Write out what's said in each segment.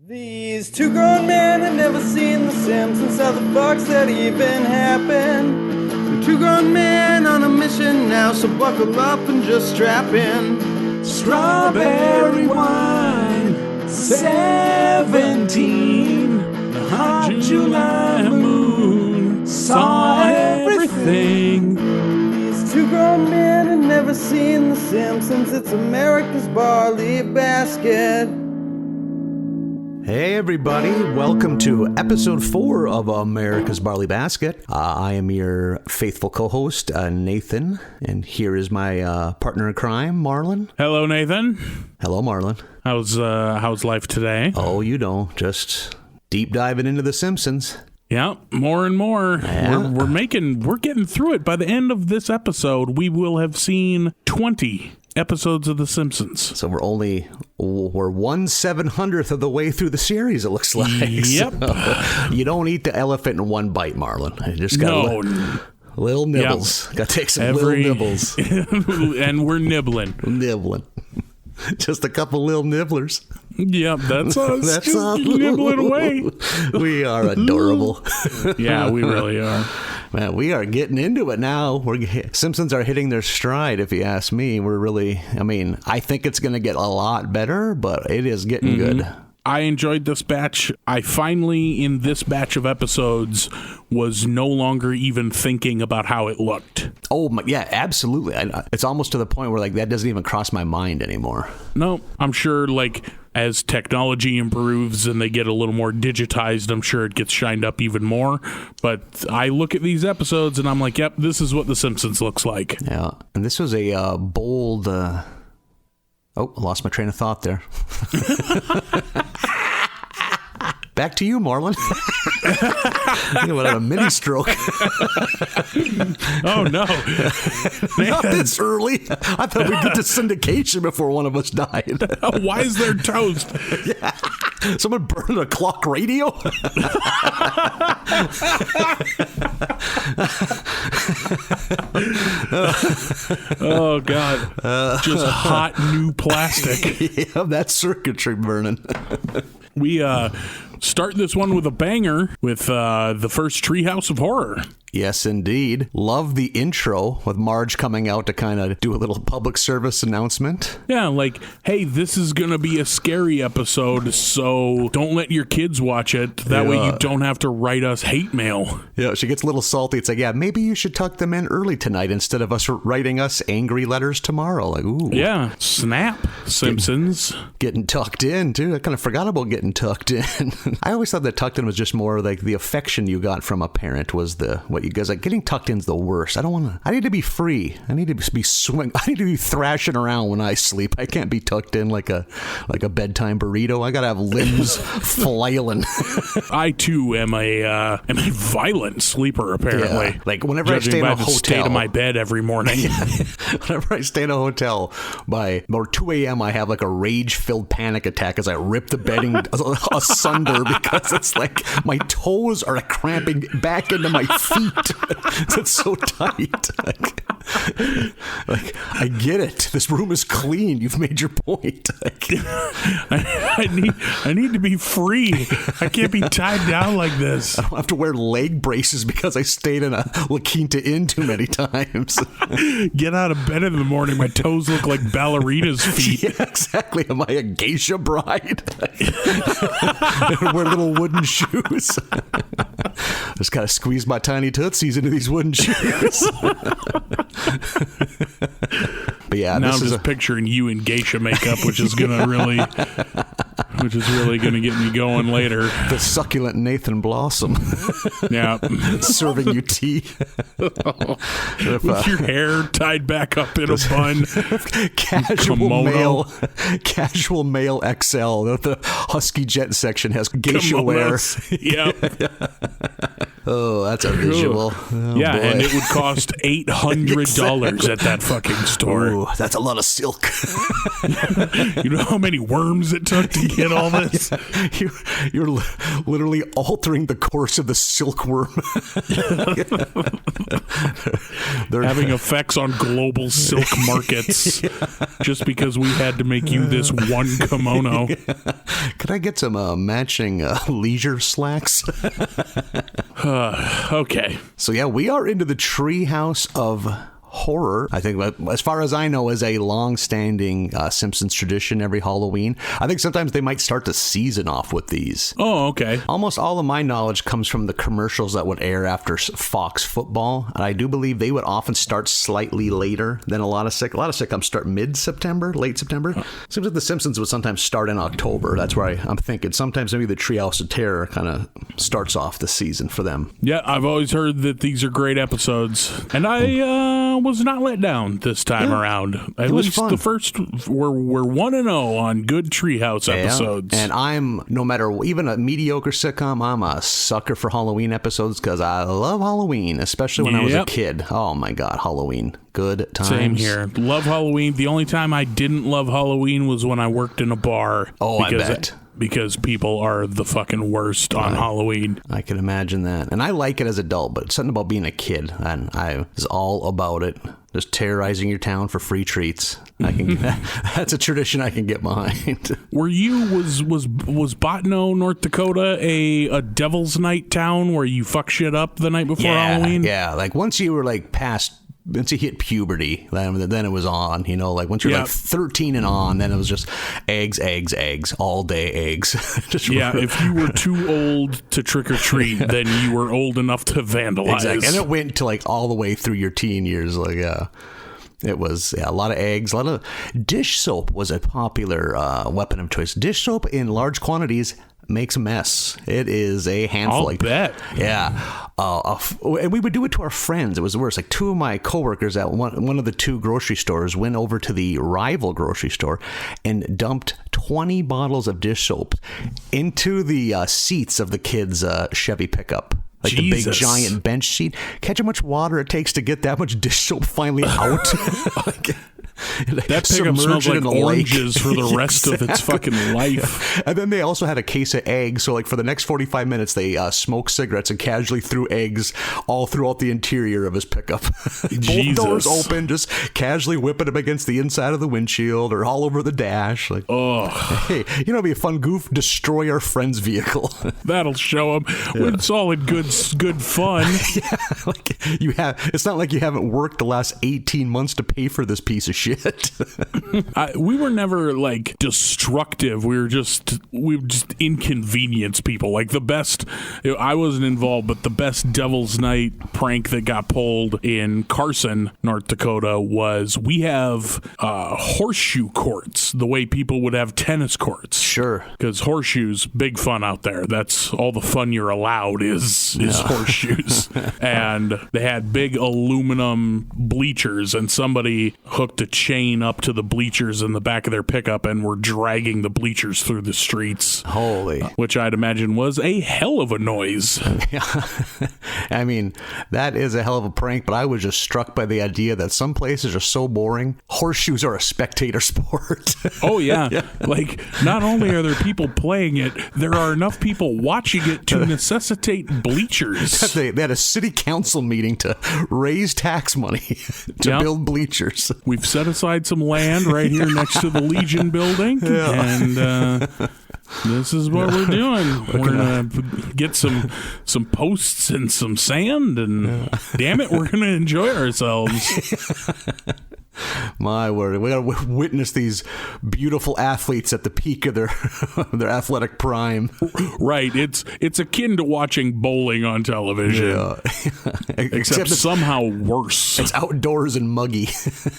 These two grown men had never seen The Simpsons. How the fuck's that even happen? Two grown men on a mission now, so buckle up and just strap in. Strawberry wine, 17. The hot July moon saw everything. These two grown men had never seen The Simpsons. It's America's Barley Basket. Hey everybody, welcome to episode 4 of America's Barley Basket. I am your faithful co-host, Nathan, and here is my partner in crime, Marlin. Hello, Nathan. Hello, Marlin. How's life today? Oh, you know, just deep diving into The Simpsons. Yeah, more and more. Yeah. We're getting through it. By the end of this episode, we will have seen 20 episodes of The Simpsons. So we're 1/700th of the way through the series, it looks like. Yep. So you don't eat the elephant in one bite, Marlin. You just got little nibbles. Yep. Got to take some little nibbles. And we're nibbling. Just a couple little nibblers. Yep, that's us. That's just nibbling away. We are adorable. Yeah, we really are. Man, we are getting into it now. Simpsons are hitting their stride, if you ask me. I think it's going to get a lot better, but it is getting good. I enjoyed this batch. I finally, in this batch of episodes, was no longer even thinking about how it looked. Oh, yeah, absolutely. It's almost to the point where that doesn't even cross my mind anymore. No, I'm sure, as technology improves and they get a little more digitized, I'm sure it gets shined up even more. But I look at these episodes and I'm like, yep, this is what The Simpsons looks like. Yeah, and this was a bold... Oh, I lost my train of thought there. Back to you, Marlin. I went on a mini stroke. Oh, no. Not this early. I thought we did the syndication before one of us died. Why is there toast? Yeah. Someone burned a clock radio? Oh, God. Just hot new plastic. Yeah, that's circuitry burning. We start this one with a banger with the first Treehouse of Horror. Yes, indeed. Love the intro with Marge coming out to kind of do a little public service announcement. Yeah, hey, this is going to be a scary episode, so don't let your kids watch it. That way you don't have to write us hate mail. Yeah, she gets a little salty. It's maybe you should tuck them in early tonight instead of us writing us angry letters tomorrow. Ooh. Yeah, snap, Simpsons. Getting tucked in, too. I kind of forgot about getting tucked in. I always thought that tucked in was just more the affection you got from a parent was what you guys getting tucked in is the worst. I need to be free. I need to be swing. I need to be thrashing around when I sleep. I can't be tucked in like a bedtime burrito. I gotta have limbs flailing. I too am a violent sleeper, apparently. Yeah. Whenever I stay in a hotel, state of my bed every morning. Whenever I stay in a hotel by about 2 a.m., I have a rage-filled panic attack as I rip the bedding asunder because it's my toes are cramping back into my feet. It's so tight. I get it. This room is clean. You've made your point. I need to be free. I can't be tied down like this. I don't have to wear leg braces because I stayed in a La Quinta Inn too many times. Get out of bed in the morning. My toes look like ballerina's feet. Yeah, exactly. Am I a geisha bride? Wear little wooden shoes. Just gotta squeeze my tiny tootsies into these wooden shoes. But yeah, now I'm just picturing you in geisha makeup, which is really gonna get me going later. The succulent Nathan Blossom. Yeah, serving you tea with your hair tied back up in a bun. Casual male XL. The Husky Jet section has geisha wear. Yeah. Oh, that's a visual. Oh, yeah, boy. and it would cost $800 at that fucking store. Ooh, that's a lot of silk. You know how many worms it took to get all this? You're literally altering the course of the silkworm. They're having effects on global silk markets just because we had to make you this one kimono. Could I get some matching leisure slacks? Okay. So yeah, we are into the treehouse of horror. I think, as far as I know, is a long-standing Simpsons tradition every Halloween. I think sometimes they might start the season off with these. Oh, okay. Almost all of my knowledge comes from the commercials that would air after Fox football. And I do believe they would often start slightly later than a lot of sitcoms start mid-September, late September. Seems like the Simpsons would sometimes start in October. That's where I'm thinking sometimes maybe the Treehouse of Terror kind of starts off the season for them. Yeah, I've always heard that these are great episodes. And I was not let down this time around. At least fun. The first, we're 1-0 on good Treehouse episodes. And I'm, no matter, even a mediocre sitcom, I'm a sucker for Halloween episodes because I love Halloween, especially when I was a kid. Oh my God, Halloween. Good times. Same here. Love Halloween. The only time I didn't love Halloween was when I worked in a bar. Oh, I bet. Because people are the fucking worst on Halloween. I can imagine that. And I like it as an adult, but something about being a kid, and I was all about it. Just terrorizing your town for free treats. That's a tradition I can get behind. Were you, was Botno, North Dakota, a Devil's Night town where you fuck shit up the night before Halloween? Yeah, like once you were like once you hit puberty, then it was on, like once you're like 13 and on, then it was just eggs, all day eggs. If you were too old to trick or treat, then you were old enough to vandalize. Exactly. And it went to like all the way through your teen years. Like, it was a lot of eggs, a lot of dish soap was a popular weapon of choice. Dish soap in large quantities makes a mess. It is a handful. I'll bet. Yeah. And we would do it to our friends. It was the worst. Like two of my coworkers at one of the two grocery stores went over to the rival grocery store and dumped 20 bottles of dish soap into the seats of the kids' Chevy pickup. Like Jesus. The big giant bench seat. Catch how much water it takes to get that much dish soap finally out. That pickup smells like oranges for the rest of its fucking life. And then they also had a case of eggs. So like for the next 45 minutes, they smoked cigarettes and casually threw eggs all throughout the interior of his pickup. Both doors open, just casually whipping them against the inside of the windshield or all over the dash. Like, hey, it'd be a fun goof. Destroy our friend's vehicle. That'll show them. It's all in good fun. It's not like you haven't worked the last 18 months to pay for this piece of shit. We were never like destructive. We were just inconvenience people. Like the best, I wasn't involved, but the best Devil's Night prank that got pulled in Carson, North Dakota was we have horseshoe courts, the way people would have tennis courts. Sure. Because horseshoes, big fun out there. That's all the fun you're allowed is horseshoes. And they had big aluminum bleachers, and somebody hooked a chain up to the bleachers in the back of their pickup and were dragging the bleachers through the streets. Holy. Which I'd imagine was a hell of a noise. I mean, that is a hell of a prank, but I was just struck by the idea that some places are so boring. Horseshoes are a spectator sport. Oh, yeah. Like, not only are there people playing it, there are enough people watching it to necessitate bleachers. They had a city council meeting to raise tax money to build bleachers. We've set aside some land right here next to the Legion building, and this is what we're doing. We're gonna get some posts and some sand, and damn it, we're gonna enjoy ourselves. My word, we gotta witness these beautiful athletes at the peak of their athletic prime. Right, it's akin to watching bowling on television. Yeah. Except somehow worse. It's outdoors and muggy.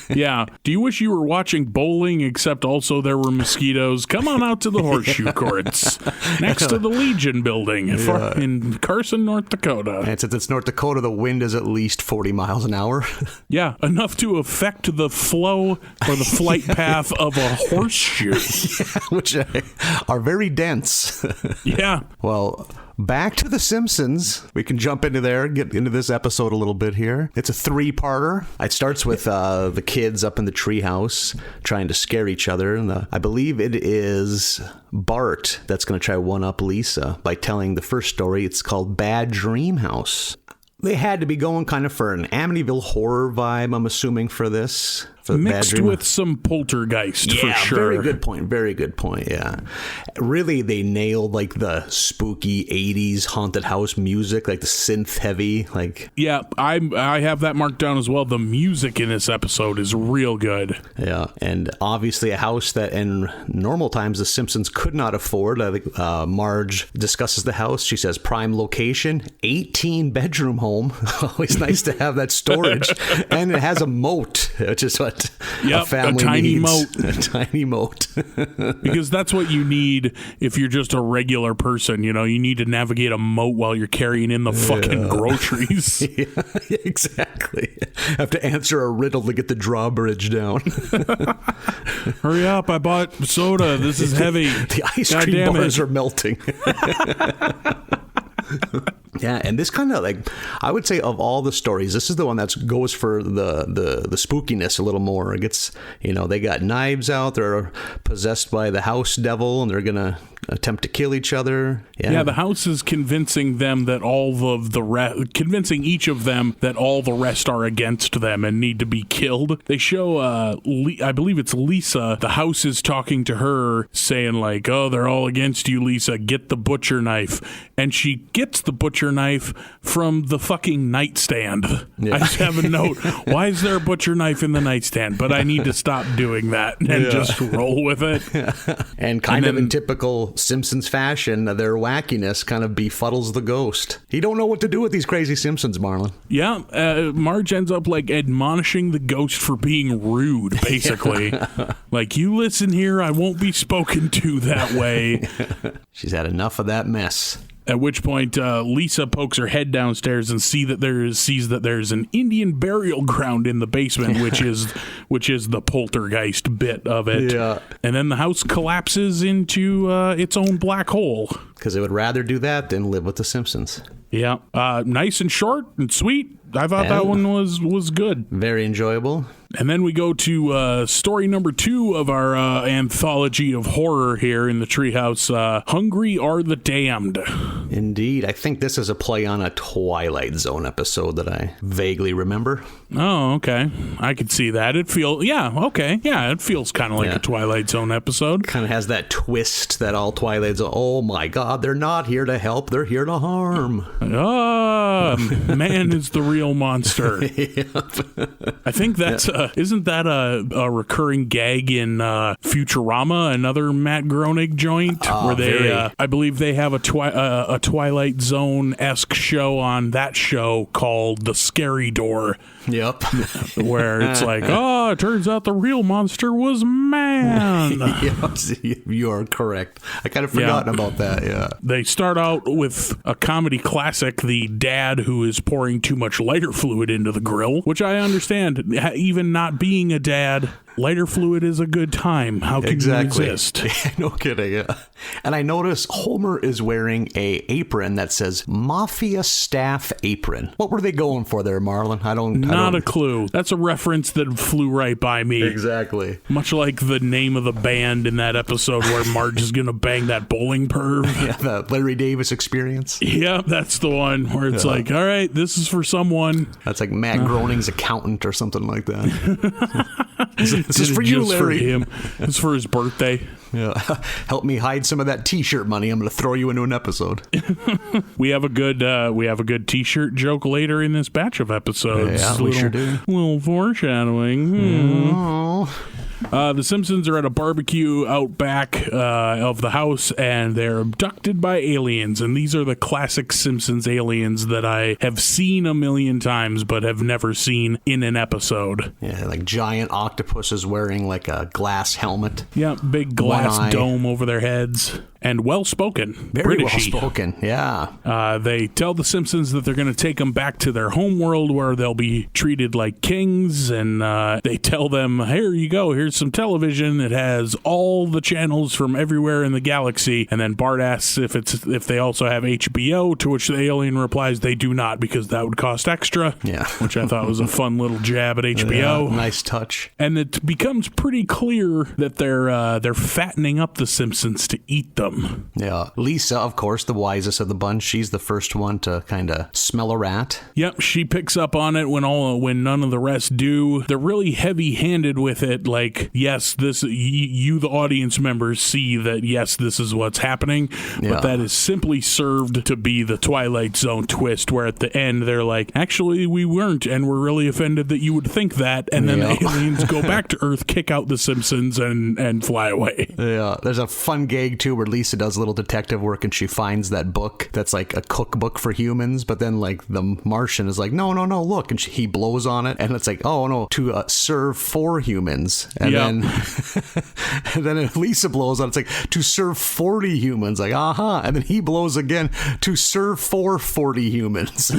Yeah. Do you wish you were watching bowling, except also there were mosquitoes? Come on out to the horseshoe courts next to the Legion building in Carson, North Dakota. And since it's North Dakota, the wind is at least 40 miles an hour. Yeah, enough to affect the the flow or the flight path of a horseshoe. Yeah, which are very dense. Yeah. Well, back to The Simpsons. We can jump into there, get into this episode a little bit here. It's a 3-parter. It starts with the kids up in the treehouse trying to scare each other. And I believe it is Bart that's going to try one-up Lisa by telling the first story. It's called Bad Dream House. They had to be going kind of for an Amityville horror vibe, I'm assuming, for this. Mixed with some poltergeist, for sure. Very good point. Very good point, yeah. Really, they nailed, like, the spooky 80s haunted house music, like the synth heavy, like... Yeah, I have that marked down as well. The music in this episode is real good. Yeah, and obviously a house that in normal times the Simpsons could not afford. I think Marge discusses the house. She says, prime location, 18-bedroom home. Always nice to have that storage. And it has a moat, which is what a family tiny needs. Moat. A tiny moat. Because that's what you need if you're just a regular person. You know, you need to navigate a moat while you're carrying in the fucking groceries. Yeah, exactly. Have to answer a riddle to get the drawbridge down. Hurry up, I bought soda. This is heavy. The ice cream bars are melting. Yeah, and this kind of, like, I would say of all the stories, this is the one that goes for the spookiness a little more. It gets, you know, they got knives out, they're possessed by the house devil, and they're gonna attempt to kill each other. Yeah, the house is convincing them that convincing each of them that all the rest are against them and need to be killed. They show, I believe it's Lisa. The house is talking to her, saying like, "Oh, they're all against you, Lisa. Get the butcher knife." And she gets the butcher knife from the fucking nightstand. Yeah. I just have a note. Why is there a butcher knife in the nightstand? But I need to stop doing that and just roll with it. And then, in typical Simpsons fashion, their wackiness kind of befuddles the ghost. You don't know what to do with these crazy Simpsons, Marlin. Yeah, Marge ends up like admonishing the ghost for being rude, basically. Like, you listen here, I won't be spoken to that way. She's had enough of that mess. At which point, Lisa pokes her head downstairs and sees that there's an Indian burial ground in the basement, which is the poltergeist bit of it. Yeah. And then the house collapses into its own black hole. Because it would rather do that than live with the Simpsons. Yeah. Nice and short and sweet. I thought that one was good. Very enjoyable. And then we go to story number 2 of our anthology of horror here in the Treehouse. Hungry Are the Damned. Indeed. I think this is a play on a Twilight Zone episode that I vaguely remember. Oh, okay. I could see that. It feels kind of like a Twilight Zone episode. Kind of has that twist that all Twilight Zone, oh my God, they're not here to help, they're here to harm. Man is the real monster. Yep. I think that's isn't that a recurring gag in Futurama, another Matt Groening joint, where they I believe they have a Twilight Zone-esque show on that show called The Scary Door. Yep. Where it's like, oh, it turns out the real monster was man. Yes, you are correct. I kind of forgotten about that, yeah. They start out with a comedy classic, the dad who is pouring too much lighter fluid into the grill, which I understand. Even not being a dad, lighter fluid is a good time. How can you resist? No kidding. Yeah. And I notice Homer is wearing a apron that says Mafia Staff Apron. What were they going for there, Marlin? Not a clue. That's a reference that flew right by me. Exactly. Much like the name of the band in that episode where Marge is going to bang that bowling perv. Yeah, the Larry Davis Experience. Yeah, that's the one where it's like, all right, this is for someone. That's like Matt Groening's accountant or something like that. This is for you, Larry. For him. It's for his birthday. Yeah. Help me hide some of that T-shirt money. I'm going to throw you into an episode. We have a good T-shirt joke later in this batch of episodes. Yeah, we sure do. Little foreshadowing. Oh. The Simpsons are at a barbecue out back of the house, and they're abducted by aliens. And these are the classic Simpsons aliens that I have seen a million times, but have never seen in an episode. Yeah, like giant octopuses wearing like a glass helmet. Yeah, big glass dome over their heads. and well-spoken. Very Britishy. well-spoken, yeah. They tell the Simpsons that they're going to take them back to their home world where they'll be treated like kings, and they tell them, here you go, here's some television. It has all the channels from everywhere in the galaxy. And then Bart asks if they also have HBO, to which the alien replies they do not, because that would cost extra. Yeah. Which I thought was a fun little jab at HBO. Yeah, nice touch. And it becomes pretty clear that they're fattening up the Simpsons to eat them. Yeah. Lisa, of course, the wisest of the bunch. She's the first one to kind of smell a rat. Yep, she picks up on it when none of the rest do. They're really heavy-handed with it. Like, yes, this you the audience members see that, yes, this is what's happening, but that is simply served to be the Twilight Zone twist, where at the end they're like, actually, we weren't, and we're really offended that you would think that, and then the aliens go back to Earth, kick out the Simpsons, and fly away. Yeah, there's a fun gag, too, where Lisa does a little detective work, and she finds that book that's like a cookbook for humans, but then, like, the Martian is like, no, look, and he blows on it, and it's like, oh, no, to serve 4 humans, and then Lisa blows on it, it's like, to serve 40 humans, like, and then he blows again, to serve 40 humans.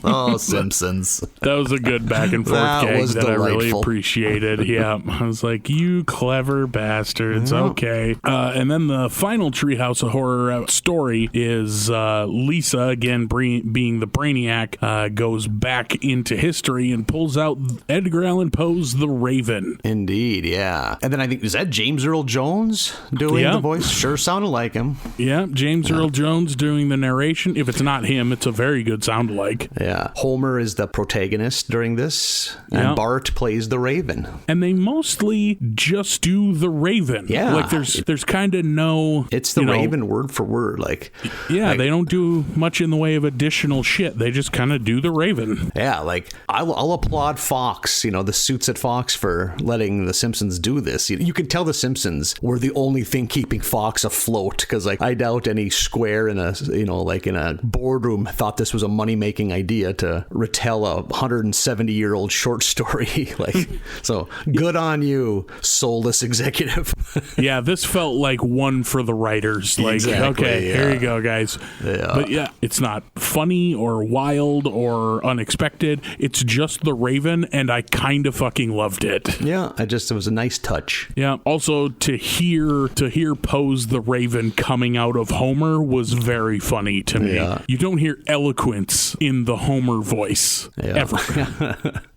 Oh, Simpsons. That was a good back and forth gag that delightful. I really appreciated. Yeah, I was like, you clever bastards. Okay. And then the final Treehouse of Horror story is Lisa, again being the brainiac, goes back into history and pulls out Edgar Allan Poe's The Raven. Indeed, yeah. And then I think, is that James Earl Jones doing the voice? Sure sounded like him. Yeah, James Earl Jones doing the narration. If it's not him, it's a very good sound-alike. Yeah. Homer is the protagonist during this, and Bart plays the Raven. And they mostly just do the Raven. Yeah. Like, there's kind of no... It's the Raven word for word, like... Yeah, they don't do much in the way of additional shit. They just kind of do the Raven. Yeah, like, I'll applaud Fox, the suits at Fox for letting the Simpsons do this. You can tell the Simpsons were the only thing keeping Fox afloat, because, like, I doubt any square in a, in a boardroom thought this was a money-making idea to retell a 170-year-old short story. Like, so good on you, soulless executive. Yeah, this felt like one for the writers. Like, okay, here you go, guys. Yeah. But yeah, it's not funny or wild or unexpected. It's just the Raven, and I kind of fucking loved it. Yeah, it was a nice touch. Yeah. Also, to hear Poe's the Raven coming out of Homer was very funny to me. Yeah. You don't hear eloquence in the Homer voice ever.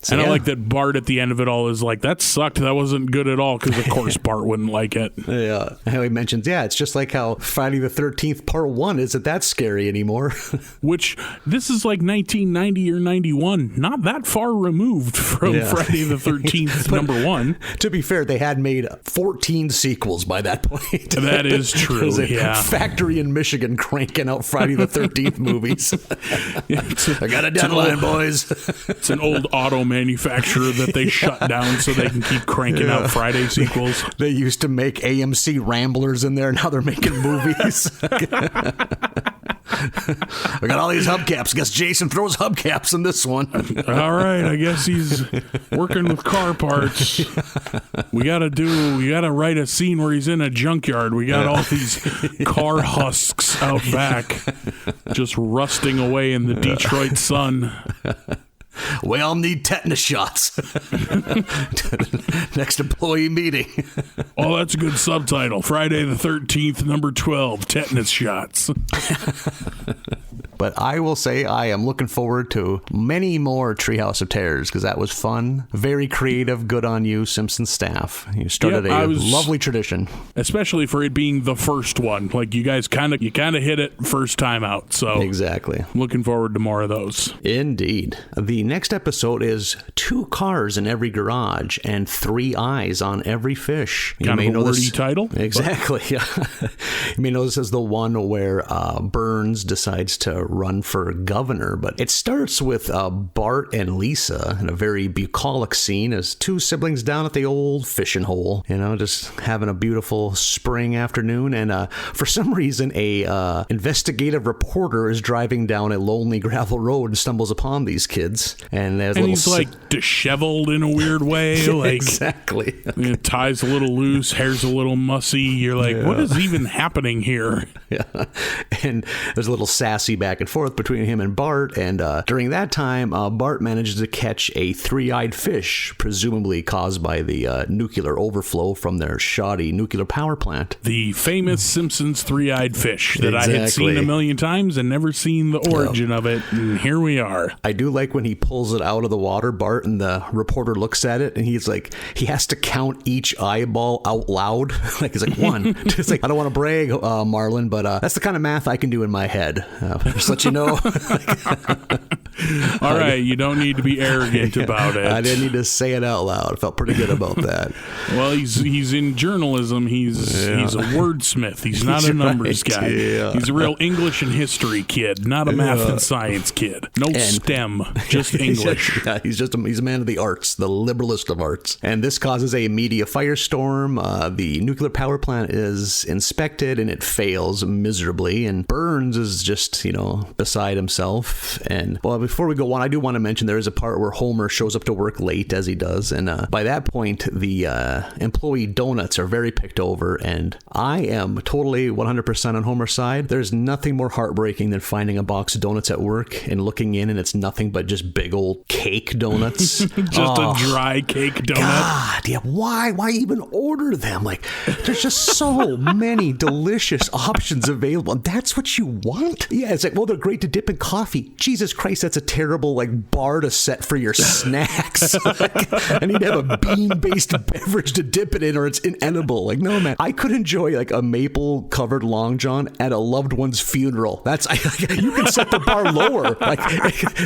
And I like that Bart at the end of it all is like, that sucked. That wasn't good at all, because of course Bart wouldn't like it. Yeah. How he mentions, it's just like how Friday the 13th Part 1 isn't that scary anymore. Which, this is like 1990 or 91. Not that far removed from Friday the 13th number 1. To be fair, they had made 14 sequels by that point. That is true. It was a factory in Michigan cranking out Friday the 13th movies. I got a deadline, boys. It's an old auto manufacturer that they shut down so they can keep cranking out Friday sequels. They used to make AMC Ramblers in there. Now they're making movies. We got all these hubcaps. Guess Jason throws hubcaps in this one. All right, I guess he's working with car parts. We gotta write a scene where he's in a junkyard. We got all these car husks out back, just rusting away in the Detroit sun. We all need tetanus shots. Next employee meeting. Oh, that's a good subtitle. Friday the 13th, number 12, tetanus shots. But I will say I am looking forward to many more Treehouse of Terrors, because that was fun. Very creative. Good on you, Simpsons staff. You started a lovely tradition. Especially for it being the first one. Like, you guys kind of hit it first time out. So exactly. Looking forward to more of those. Indeed. The next episode is 2 cars in every garage and 3 eyes on every fish. Kind of a wordy title. Exactly. Yeah. You may know this as the one where Burns decides to run for governor. But it starts with Bart and Lisa in a very bucolic scene as two siblings down at the old fishing hole, just having a beautiful spring afternoon. And for some reason, a investigative reporter is driving down a lonely gravel road and stumbles upon these kids. And he's like disheveled in a weird way. Like, exactly. Tie's a little loose, hair's a little mussy. You're like, what is even happening here? Yeah. And there's a little sassy back and forth between him and Bart. And during that time, Bart manages to catch a three-eyed fish, presumably caused by the nuclear overflow from their shoddy nuclear power plant. The famous Simpsons three-eyed fish that I had seen a million times and never seen the origin of it. And here we are. I do like when he pulls it out of the water, Bart, and the reporter looks at it and he's like, he has to count each eyeball out loud. Like, he's like, one. It's like, I don't want to brag, Marlin, but that's the kind of math I can do in my head. Just let you know. All right, you don't need to be arrogant about it. I didn't need to say it out loud. I felt pretty good about that. Well, he's in journalism. He's a wordsmith. He's not a numbers guy. Yeah. He's a real English and history kid, not a math and science kid. No STEM, just English. He's a man of the arts, the liberalist of arts. And this causes a media firestorm. The nuclear power plant is inspected and it fails miserably. And Burns is just, beside himself. And well, before we go on, I do want to mention there is a part where Homer shows up to work late, as he does. And by that point, the employee donuts are very picked over. And I am totally 100% on Homer's side. There's nothing more heartbreaking than finding a box of donuts at work and looking in and it's nothing but just big old cake donuts. Just a dry cake donut. God, yeah. Why even order them? Like, there's just so many delicious options available. And that's what you want? Yeah, it's like, well, they're great to dip in coffee. Jesus Christ, that's a terrible, bar to set for your snacks. I need to have a bean-based beverage to dip it in or it's inedible. Like, no, man. I could enjoy, a maple-covered Long John at a loved one's funeral. You can set the bar lower.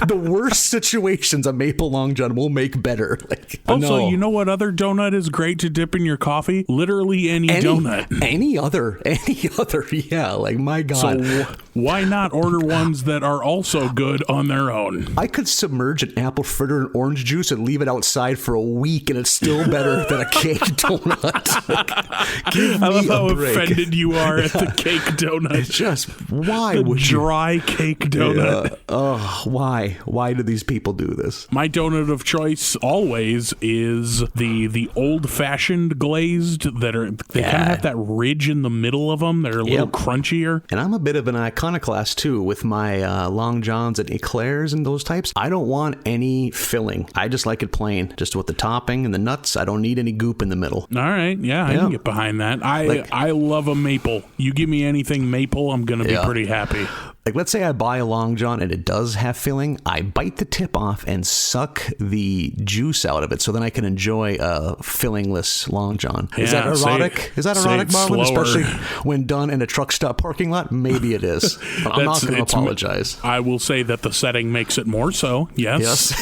The worst situations a maple Long John will make better. Also, you know what other donut is great to dip in your coffee? Literally any donut. Any other. Yeah, my God. So why not order ones that are also good on their own? I could submerge an apple fritter in orange juice and leave it outside for a week and it's still better than a cake donut. Give me I love how a break. Offended you are at the cake donut. It's just, why the would dry cake donut. Yeah. Oh, why? Why do these people do this? My donut of choice always is the old-fashioned glazed they kind of have that ridge in the middle of them. They're a little crunchier. And I'm a bit of an iconoclast too with my Long Johns and eclairs and those types. I don't want any filling. I just like it plain, just with the topping and the nuts. I don't need any goop in the middle. All right, yeah, I can get behind that. I love a maple. You give me anything maple, I'm gonna be pretty happy. Let's say I buy a Long John and it does have filling. I bite the tip off and suck the juice out of it so then I can enjoy a fillingless Long John. Is that erotic? Is that erotic, Marlin? Especially when done in a truck stop parking lot? Maybe it is. But I'm not going to apologize. I will say that the setting makes it more so, yes.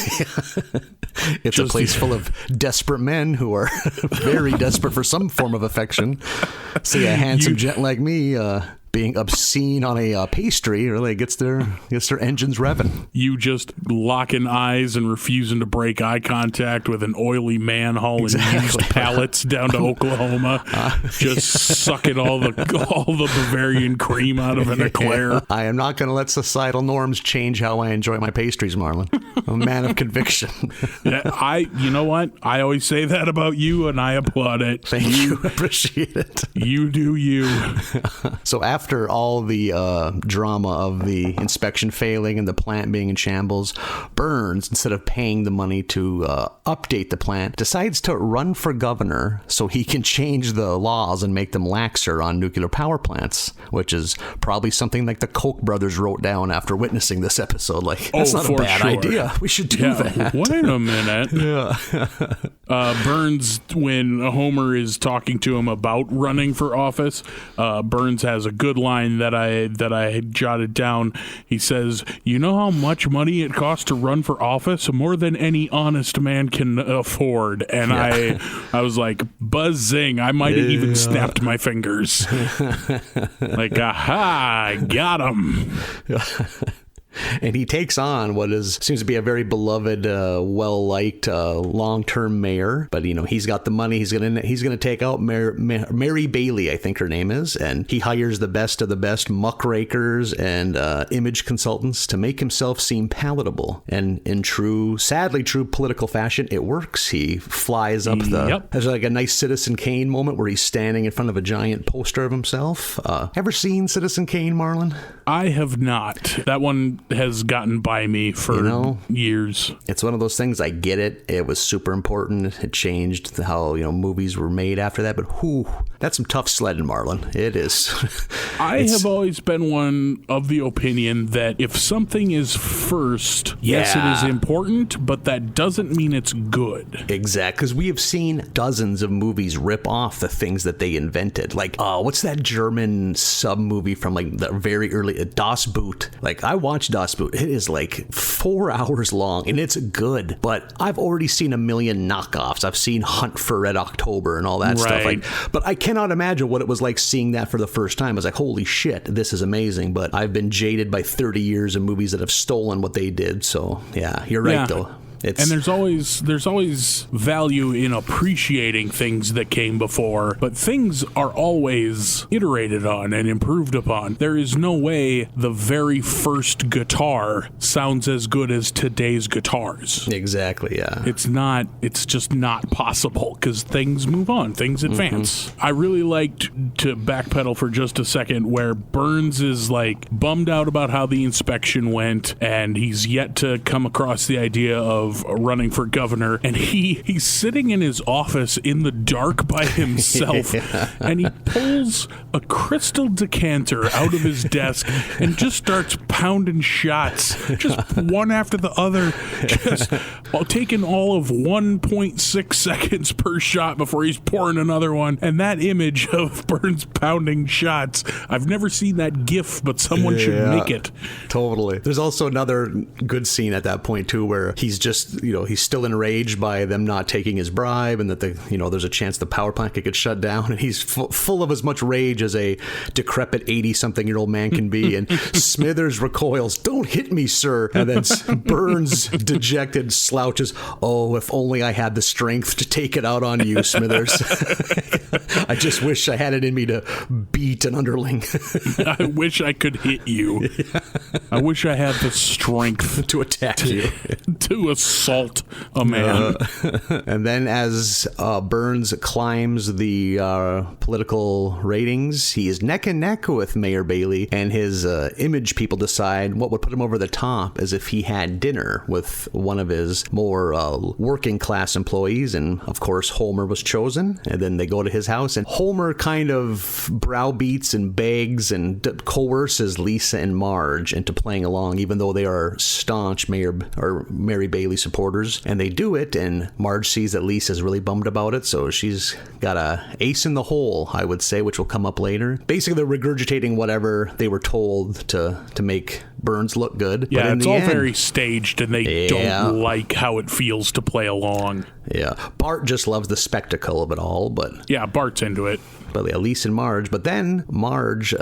It's a place full of desperate men who are very desperate for some form of affection. See a handsome gent like me being obscene on a pastry really gets their engines revving. You just locking eyes and refusing to break eye contact with an oily man hauling used pallets down to Oklahoma, just sucking all the Bavarian cream out of an eclair. I am not going to let societal norms change how I enjoy my pastries, Marlin. I'm a man of conviction. You know what? I always say that about you, and I applaud it. Thank you. Appreciate it. You do you. So after all the drama of the inspection failing and the plant being in shambles, Burns, instead of paying the money to update the plant, decides to run for governor so he can change the laws and make them laxer on nuclear power plants, which is probably something like the Koch brothers wrote down after witnessing this episode. That's not a bad idea. We should do that. Wait a minute. Burns, when Homer is talking to him about running for office, Burns has a good line that I had jotted down. He says, "You know how much money it costs to run for office? More than any honest man can afford." And I was like, buzzing. I might have even snapped my fingers. Aha, got him. And he takes on what seems to be a very beloved, well-liked, long-term mayor. But, he's got the money. He's gonna take out Mary Bailey, I think her name is. And he hires the best of the best muckrakers and image consultants to make himself seem palatable. And in sadly true political fashion, it works. He flies up there's like a nice Citizen Kane moment where he's standing in front of a giant poster of himself. Ever seen Citizen Kane, Marlin? I have not. That one has gotten by me for years. It's one of those things. I get it. It was super important. It changed how movies were made after that. But that's some tough sledding, Marlin. It is. I have always been one of the opinion that if something is first, yes, it is important, but that doesn't mean it's good. Exactly. Because we have seen dozens of movies rip off the things that they invented. Like, what's that German sub movie from like the very early Das Boot? Like, I watched Das Boot. It is like 4 hours long and it's good, but I've already seen a million knockoffs. I've seen Hunt for Red October and all that stuff. Like, but I cannot imagine what it was like seeing that for the first time. I was like, holy shit, this is amazing. But I've been jaded by 30 years of movies that have stolen what they did. So yeah, you're right though. And there's always value in appreciating things that came before, but things are always iterated on and improved upon. There is no way the very first guitar sounds as good as today's guitars. Exactly, yeah. It's just not possible because things move on, things advance. Mm-hmm. I really liked, to backpedal for just a second, where Burns is like bummed out about how the inspection went and he's yet to come across the idea of running for governor, and he's sitting in his office in the dark by himself and he pulls a crystal decanter out of his desk and just starts pounding shots, just one after the other, just while taking all of 1.6 seconds per shot before he's pouring another one. And that image of Burns pounding shots, I've never seen that gif, but someone should make it. Totally. There's also another good scene at that point too where he's just he's still enraged by them not taking his bribe and that there's a chance the power plant could get shut down, and he's full of as much rage as a decrepit 80-something-year-old man can be, and Smithers recoils, "Don't hit me, sir," and then Burns, dejected, slouches, "Oh, if only I had the strength to take it out on you, Smithers. I just wish I had it in me to beat an underling. I wish I could hit you. I wish I had the strength to attack you. To assault a man." And then as Burns climbs the political ratings, he is neck and neck with Mayor Bailey, and his image people decide what would put him over the top as if he had dinner with one of his more working class employees, and of course Homer was chosen. And then they go to his house, and Homer kind of browbeats and begs and coerces Lisa and Marge into playing along, even though they are staunch Mary Bailey supporters, and they do it, and Marge sees that Lisa's really bummed about it, so she's got a ace in the hole, I would say, which will come up later. Basically, they're regurgitating whatever they were told to make Burns look good. Yeah, but in it's the all end, very staged, and they don't like how it feels to play along. Yeah, Bart just loves the spectacle of it all, but... Yeah, Bart's into it. But yeah, Lisa and Marge, but then Marge...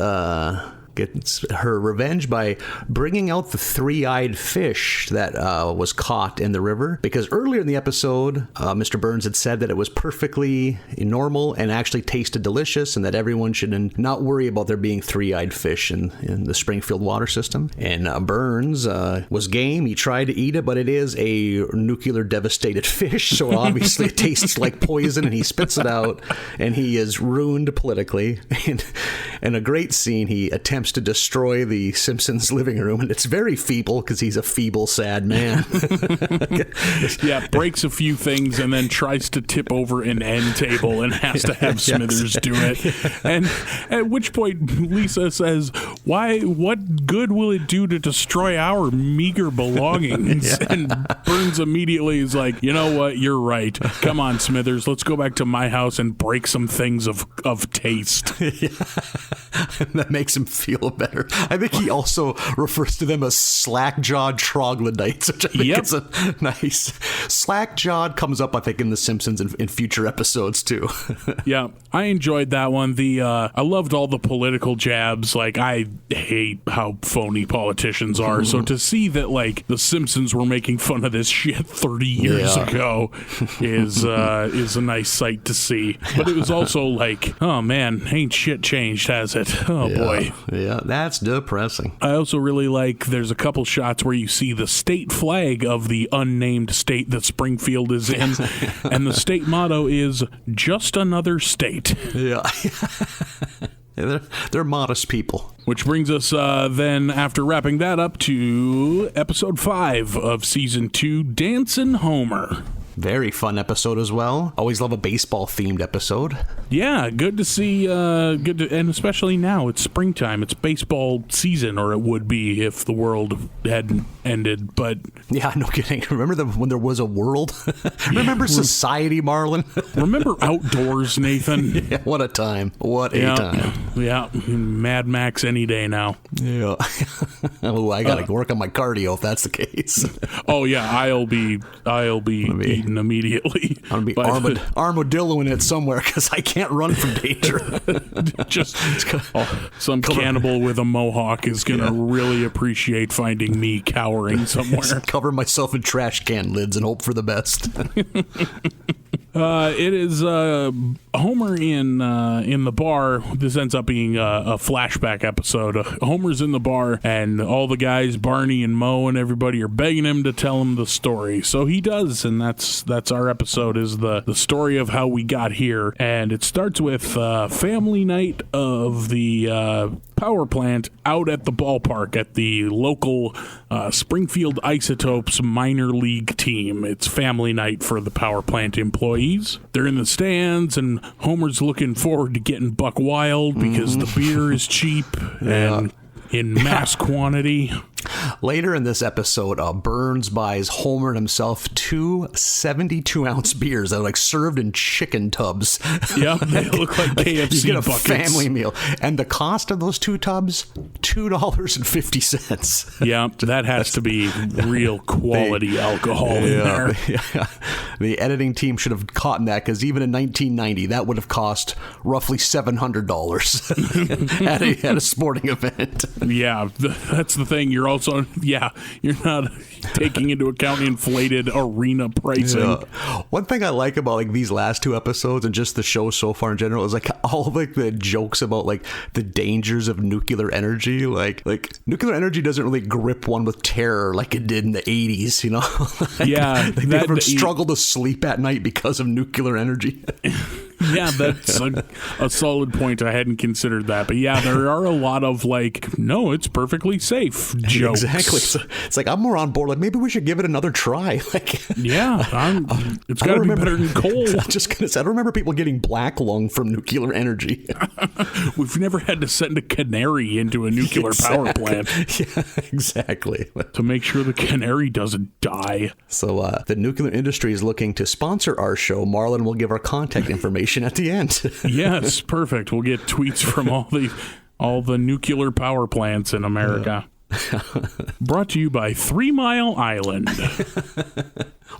gets her revenge by bringing out the three-eyed fish that was caught in the river, because earlier in the episode Mr. Burns had said that it was perfectly normal and actually tasted delicious, and that everyone should not worry about there being three-eyed fish in the Springfield water system. And Burns was game. He tried to eat it, but it is a nuclear devastated fish, so obviously it tastes like poison, and he spits it out, and he is ruined politically. And a great scene, he attempts to destroy the Simpsons living room, and it's very feeble because he's a feeble, sad man. Yeah, breaks a few things and then tries to tip over an end table and has to have Smithers do it. And at which point Lisa says, what good will it do to destroy our meager belongings? And Burns immediately is like, you know what, you're right. Come on, Smithers, let's go back to my house and break some things of taste. That makes him feel feel better. I think he also refers to them as slack-jawed troglodytes, which I think is a nice... Slack-jawed comes up, I think, in The Simpsons in future episodes, too. Yeah, I enjoyed that one. I loved all the political jabs. Like, I hate how phony politicians are. So to see that, like, The Simpsons were making fun of this shit 30 years ago is a nice sight to see. But it was also like, oh man, ain't shit changed, has it? Oh boy. Yeah, that's depressing. I also really like, there's a couple shots where you see the state flag of the unnamed state that Springfield is in, and the state motto is just another state. Yeah. They're modest people. Which brings us then, after wrapping that up, to episode 5 of season 2, Dancin' Homer. Very fun episode as well. Always love a baseball-themed episode. Yeah, good to see, and especially now, it's springtime. It's baseball season, or it would be if the world hadn't ended, but... Yeah, no kidding. Remember when there was a world? Remember society, Marlin? Remember outdoors, Nathan? Yeah, what a time. What a time. Yeah, Mad Max any day now. Yeah. Oh, I gotta work on my cardio if that's the case. Oh, yeah, I'll be eaten immediately. I'm gonna be armadilloing it somewhere because I can't run from danger. Just some cannibal with a mohawk is gonna really appreciate finding me cowering somewhere. Cover myself in trash can lids and hope for the best. It is Homer in the bar. This ends up being a flashback episode. Homer's in the bar, and all the guys, Barney and Moe and everybody, are begging him to tell him the story. So he does, and that's our episode, is the story of how we got here. And it starts with family night of the power plant out at the ballpark at the local Springfield Isotopes minor league team. It's family night for the power plant employees. They're in the stands, and Homer's looking forward to getting buck wild because the beer is cheap and in mass quantity. Later in this episode, Burns buys Homer and himself 2 72-ounce beers that are like served in chicken tubs. Yeah, they look like KFC you get a buckets. Family meal. And the cost of those 2 tubs, $2.50. Yeah, that has to be real quality alcohol in there. Yeah. The editing team should have caught that, because even in 1990, that would have cost roughly $700 at a sporting event. Yeah, that's the thing. You're not taking into account inflated arena pricing. Yeah. One thing I like about like these last 2 episodes and just the show so far in general is like all of like the jokes about like the dangers of nuclear energy. Like nuclear energy doesn't really grip one with terror like it did in the 80s, you know? They never struggle to sleep at night because of nuclear energy. Yeah, that's a solid point. I hadn't considered that. But yeah, there are a lot of like, no, it's perfectly safe jokes. Exactly. So it's like, I'm more on board. Like, maybe we should give it another try. Like, yeah, it's got to be better than coal. I'm just going to say, I don't remember people getting black lung from nuclear energy. We've never had to send a canary into a nuclear power plant. Yeah, exactly. To make sure the canary doesn't die. So the nuclear industry is looking to sponsor our show. Marlin will give our contact information at the end. Yes, perfect. We'll get tweets from all the nuclear power plants in America. Brought to you by 3 Mile Island.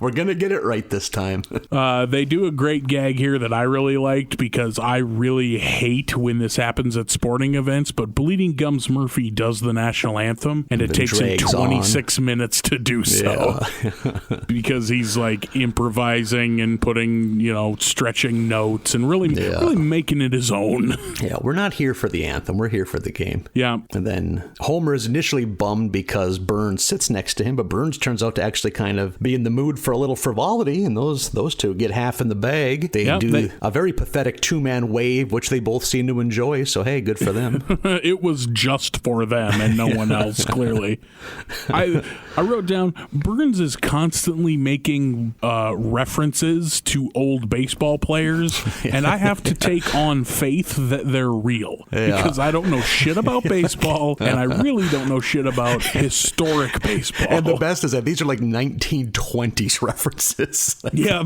We're going to get it right this time. They do a great gag here that I really liked, because I really hate when this happens at sporting events, but Bleeding Gums Murphy does the national anthem, and it takes him 26 minutes to do so. Yeah. Because he's like improvising and putting, stretching notes and really making it his own. Yeah, we're not here for the anthem. We're here for the game. Yeah. And then Homer is initially bummed because Burns sits next to him, but Burns turns out to actually kind of be in the mood for a little frivolity, and those 2 get half in the bag. They do a very pathetic 2-man wave, which they both seem to enjoy, so hey, good for them. It was just for them and no one else, clearly. I wrote down, Burns is constantly making references to old baseball players, and I have to take on faith that they're real, because I don't know shit about baseball, and I really don't know shit about historic baseball. And the best is that these are like 1920s references. Yeah,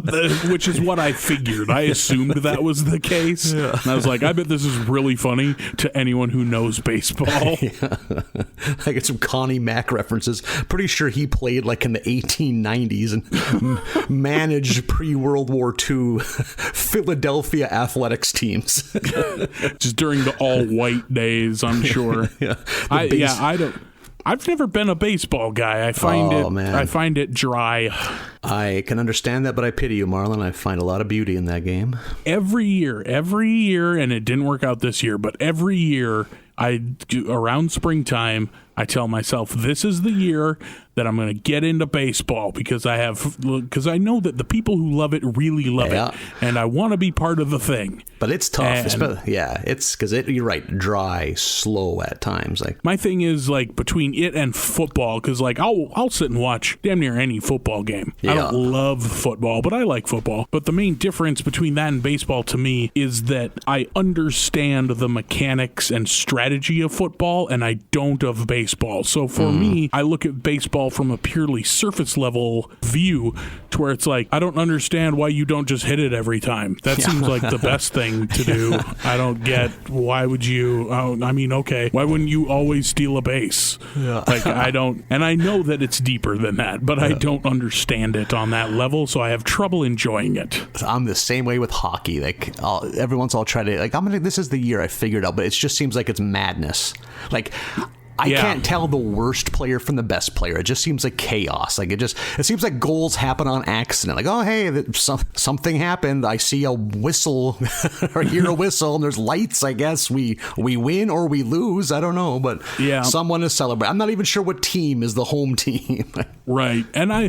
which is what I figured. I assumed that was the case. Yeah. And I was like, I bet this is really funny to anyone who knows baseball. Yeah. I get some Connie Mack references. Pretty sure he played like in the 1890s and managed pre-World War II Philadelphia athletics teams. Just during the all-white days, I'm sure. Yeah. I've never been a baseball guy. I find it dry. I can understand that, but I pity you, Marlin. I find a lot of beauty in that game. Every year, and it didn't work out this year, but every year, around springtime, I tell myself, this is the year that I'm going to get into baseball because I know that the people who love it really love it, and I want to be part of the thing. But it's tough. It's because you're right, dry, slow at times. Like my thing is like between it and football, because like I'll sit and watch damn near any football game. Yeah. I don't love football, but I like football. But the main difference between that and baseball to me is that I understand the mechanics and strategy of football, and I don't of baseball. So for me, I look at baseball from a purely surface level view to where it's like, I don't understand why you don't just hit it every time. That seems like the best thing to do. I don't get why would you, okay, why wouldn't you always steal a base? Yeah. Like I don't, and I know that it's deeper than that, but I don't understand it on that level, so I have trouble enjoying it. I'm the same way with hockey. Like every once I'll try to this is the year I figured out, but it just seems like it's madness. Like I can't tell the worst player from the best player. It just seems like chaos. Like it seems like goals happen on accident. Like, oh, hey, something happened. I see a whistle or hear a whistle and there's lights. I guess we win or we lose. I don't know, but someone is celebrating. I'm not even sure what team is the home team. Right. And I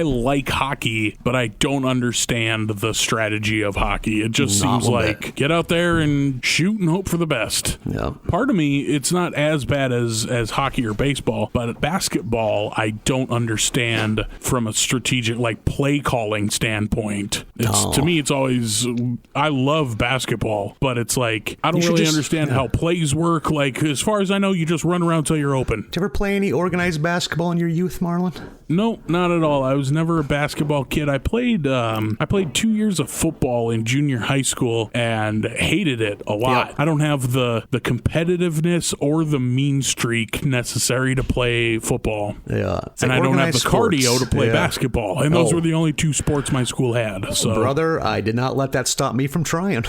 like hockey, but I don't understand the strategy of hockey. It just seems like get out there and shoot and hope for the best. Yeah. Part of me, it's not as bad as hockey or baseball, but basketball I don't understand from a strategic like play calling standpoint. To me it's always, I love basketball, but it's like I don't really understand how plays work. Like as far as I know, you just run around till you're open. Did you ever play any organized basketball in your youth, Marlin? No, not at all. I was never a basketball kid. I played 2 years of football in junior high school and hated it a lot. Yep. I don't have the competitiveness or the mean streak necessary to play football. Yeah. And I don't have the cardio to play basketball. And those were the only two sports my school had. So brother, I did not let that stop me from trying.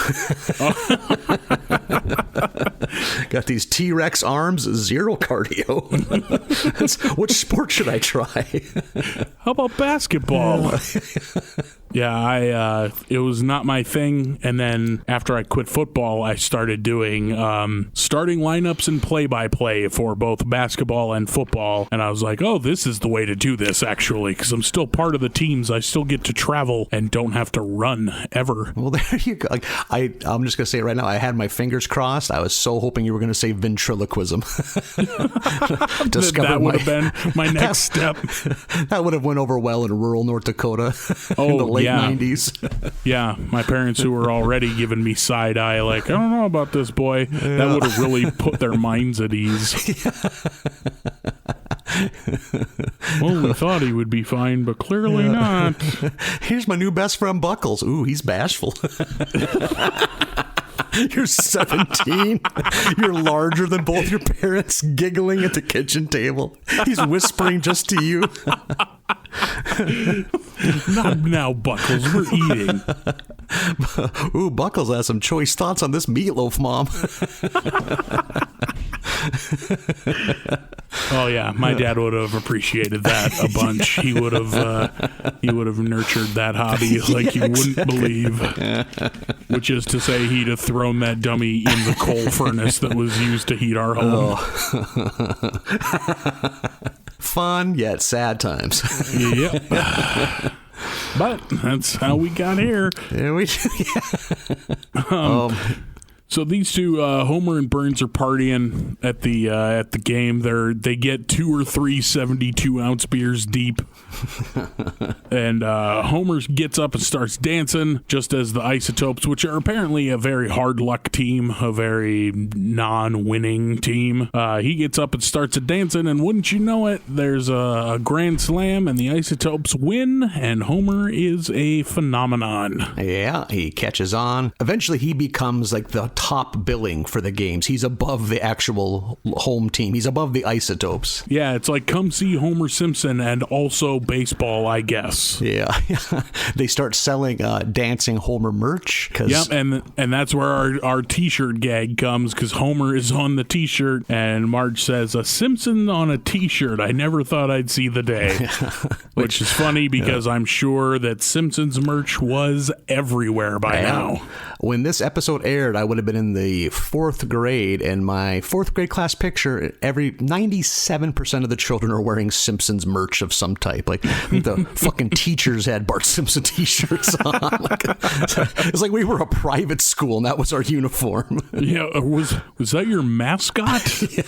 Got these T-Rex arms, zero cardio. Which sport should I try? How about basketball? Yeah, it was not my thing. And then after I quit football, I started doing starting lineups and play-by-play for both basketball and football. And I was like, oh, this is the way to do this, actually, because I'm still part of the teams. I still get to travel and don't have to run ever. Well, there you go. I'm just going to say it right now. I had my fingers crossed. I was so hoping you were going to say ventriloquism. That would have been my next step. That would have went over well in rural North Dakota in the late 90s. Yeah, my parents who were already giving me side eye, like, I don't know about this boy. That would have really put their minds at ease. Well, we thought he would be fine, but clearly not. Here's my new best friend, Buckles. Ooh, he's bashful. You're 17. You're larger than both your parents, giggling at the kitchen table. He's whispering just to you. Not now, Buckles. We're eating. Ooh, Buckles has some choice thoughts on this meatloaf, Mom. Oh yeah, my dad would have appreciated that a bunch. He would have nurtured that hobby like you wouldn't believe. Which is to say, he'd have thrown that dummy in the coal furnace that was used to heat our home. Fun yet sad times. Yep. But that's how we got here. There we So these two, Homer and Burns, are partying at the game. They get 2 or 3 72-ounce beers deep. And Homer gets up and starts dancing just as the Isotopes, which are apparently a very hard luck team, a very non-winning team. He gets up and starts a dancing, and wouldn't you know it, there's a grand slam, and the Isotopes win, and Homer is a phenomenon. Yeah, he catches on. Eventually, he becomes like the top billing for the games. He's above the actual home team. He's above the Isotopes. Yeah, it's like come see Homer Simpson and also baseball, I guess. Yeah. They start selling dancing Homer merch. Yep, and that's where our t-shirt gag comes, because Homer is on the t-shirt, and Marge says, "A Simpson on a t-shirt. I never thought I'd see the day." Which is funny, because I'm sure that Simpsons merch was everywhere by now. When this episode aired, I would have been in the 4th grade, and my 4th grade class picture, 97% of the children are wearing Simpsons merch of some type. Like, the fucking teachers had Bart Simpson t-shirts on. It's like we were a private school, and that was our uniform. Yeah, was that your mascot? Yeah.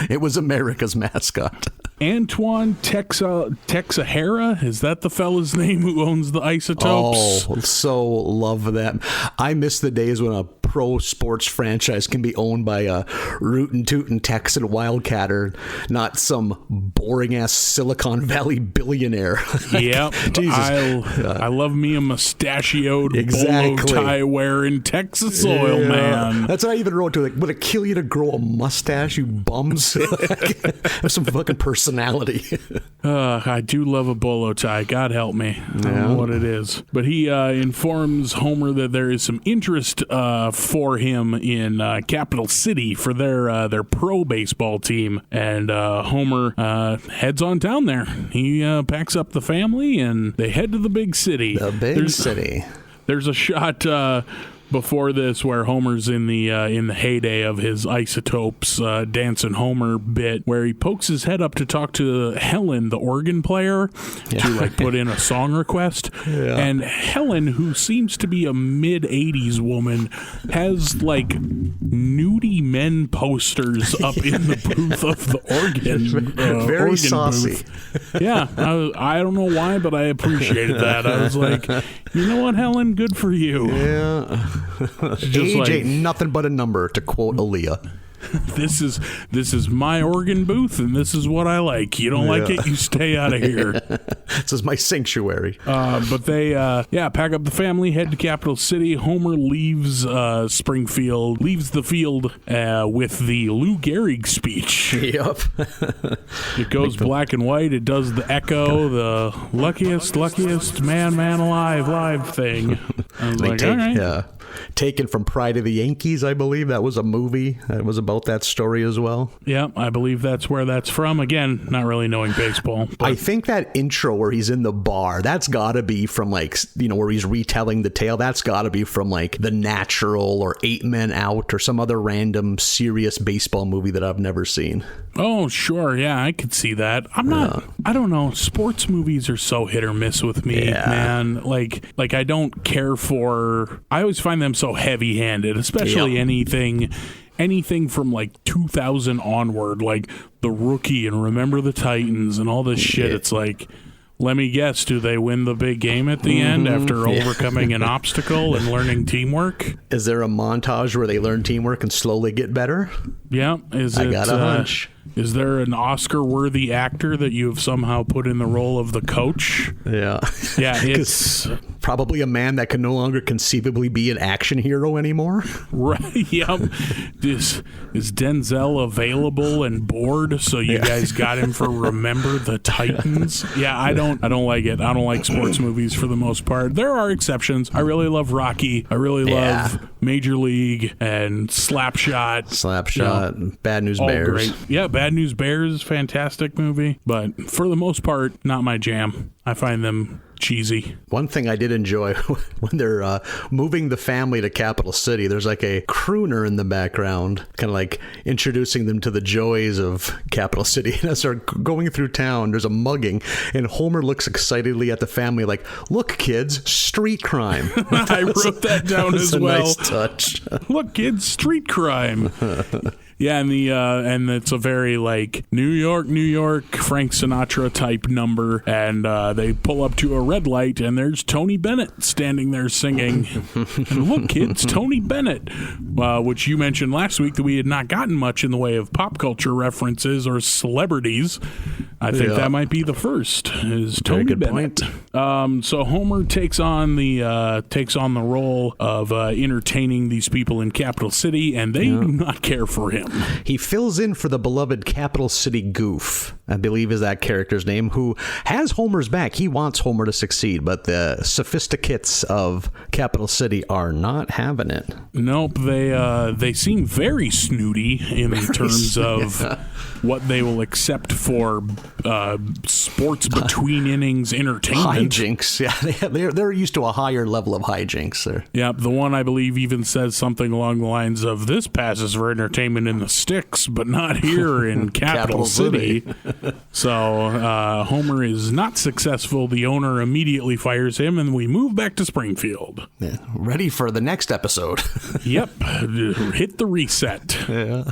It was America's mascot. Antoine Texahara? Is that the fella's name who owns the Isotopes? Oh, so love that. I miss the days when a pro sports franchise can be owned by a rootin' tootin' Texan wildcatter, not some boring ass Silicon Valley billionaire. Yep. I love me a mustachioed bolo tie wearing Texas soil man. That's what I even wrote to. Like, would it kill you to grow a mustache, you bums? Have some fucking personality. I do love a bolo tie. God help me. I don't know what it is. But he informs Homer that there is some interest for him in Capital City for their pro baseball team. And Homer heads on down there. He packs up the family and they head to the big city. City. There's a shot before this where Homer's in the heyday of his Isotopes dancing Homer bit, where he pokes his head up to talk to Helen, the organ player, to like put in a song request. Yeah. And Helen, who seems to be a mid-80s woman, has like nudie men posters up in the booth of the organ. Very organ saucy. Booth. Yeah, I don't know why, but I appreciated that. I was like, you know what, Helen, good for you. Yeah. Age ain't nothing but a number, to quote Aaliyah. This is my organ booth, and this is what I like. You don't like it, you stay out of here. This is my sanctuary. But they pack up the family, head to Capital City. Homer leaves Springfield, leaves the field with the Lou Gehrig speech. Yep. It goes black and white. It does the echo, the luckiest man alive live thing. I was like, all right. Yeah. Taken from Pride of the Yankees, I believe. That was a movie that was about that story as well. Yeah, I believe that's where that's from. Again, not really knowing baseball. I think that intro where he's in the bar, that's got to be from like, where he's retelling the tale. That's got to be from like The Natural or 8 Men Out or some other random serious baseball movie that I've never seen. Oh, sure. Yeah, I could see that. I don't know. Sports movies are so hit or miss with me, man. Like I don't care for, I always find them so heavy-handed, especially anything from like 2000 onward, like The Rookie and Remember the Titans and all this shit. It's like, let me guess, do they win the big game at the end after overcoming an obstacle and learning teamwork? Is there a montage where they learn teamwork and slowly get better? Yeah. I got a hunch. Is there an Oscar-worthy actor that you have somehow put in the role of the coach? Yeah. Yeah, it's probably a man that can no longer conceivably be an action hero anymore. Right. Yep. Is Denzel available and bored? So you guys got him for Remember the Titans? Yeah, I don't like it. I don't like sports movies for the most part. There are exceptions. I really love Rocky. I really love Major League and Slapshot. Bad News Bears. Great. Yeah, Bad News Bears, fantastic movie. But for the most part, not my jam. I find them cheesy. One thing I did enjoy when they're moving the family to Capital City, there's like a crooner in the background, kind of like introducing them to the joys of Capital City. And as they're going through town, there's a mugging, and Homer looks excitedly at the family like, "Look, kids, street crime." I wrote that down as well. Nice touch. Look, kids, street crime. Yeah, and it's a very like New York, Frank Sinatra type number, and they pull up to a red light, and there's Tony Bennett standing there singing. And look, kids, Tony Bennett, which you mentioned last week that we had not gotten much in the way of pop culture references or celebrities. I think that might be the first. Is Tony Bennett? So Homer takes on the role of entertaining these people in Capital City, and they do not care for him. He fills in for the beloved Capital City Goof, I believe is that character's name, who has Homer's back. He wants Homer to succeed, but the sophisticates of Capital City are not having it. Nope, they seem very snooty in terms of what they will accept for sports between innings entertainment. Hijinks, yeah, they're used to a higher level of hijinks there. Yep, the one I believe even says something along the lines of, "This passes for entertainment in the sticks, but not here in Capital City." So Homer is not successful. The owner immediately fires him, and we move back to Springfield. Yeah, ready for the next episode. Yep, hit the reset. Yeah.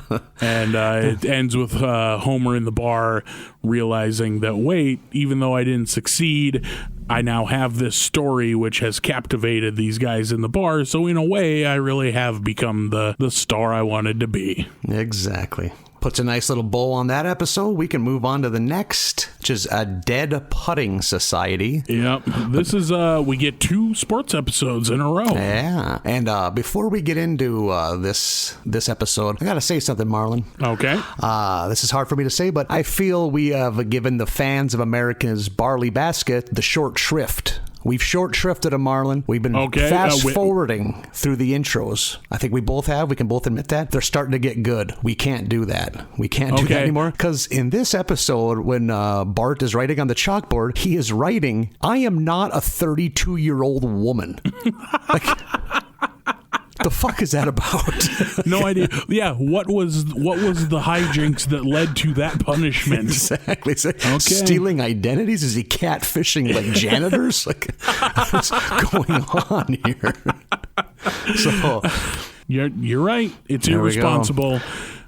And it ends with Homer in the bar realizing that, wait, even though I didn't succeed, I now have this story which has captivated these guys in the bar, so in a way, I really have become the star I wanted to be. Exactly. Puts a nice little bow on that episode. We can move on to the next, which is a Dead Putting Society. Yep. This is, we get 2 sports episodes in a row. Yeah. And before we get into this episode, I got to say something, Marlin. Okay. This is hard for me to say, but I feel we have given the fans of America's Barley Basket the short shrift. We've short shrifted a Marlin. We've been fast forwarding through the intros. I think we both have. We can both admit that. They're starting to get good. We can't do that. We can't do that anymore. Because in this episode, when Bart is writing on the chalkboard, he is writing, "I am not a 32-year-old woman." Like, the fuck is that about? No idea. Yeah, what was the hijinks that led to that punishment? Exactly. It's like stealing identities? Is he catfishing like janitors? Like, what's going on here? So you're right. It's irresponsible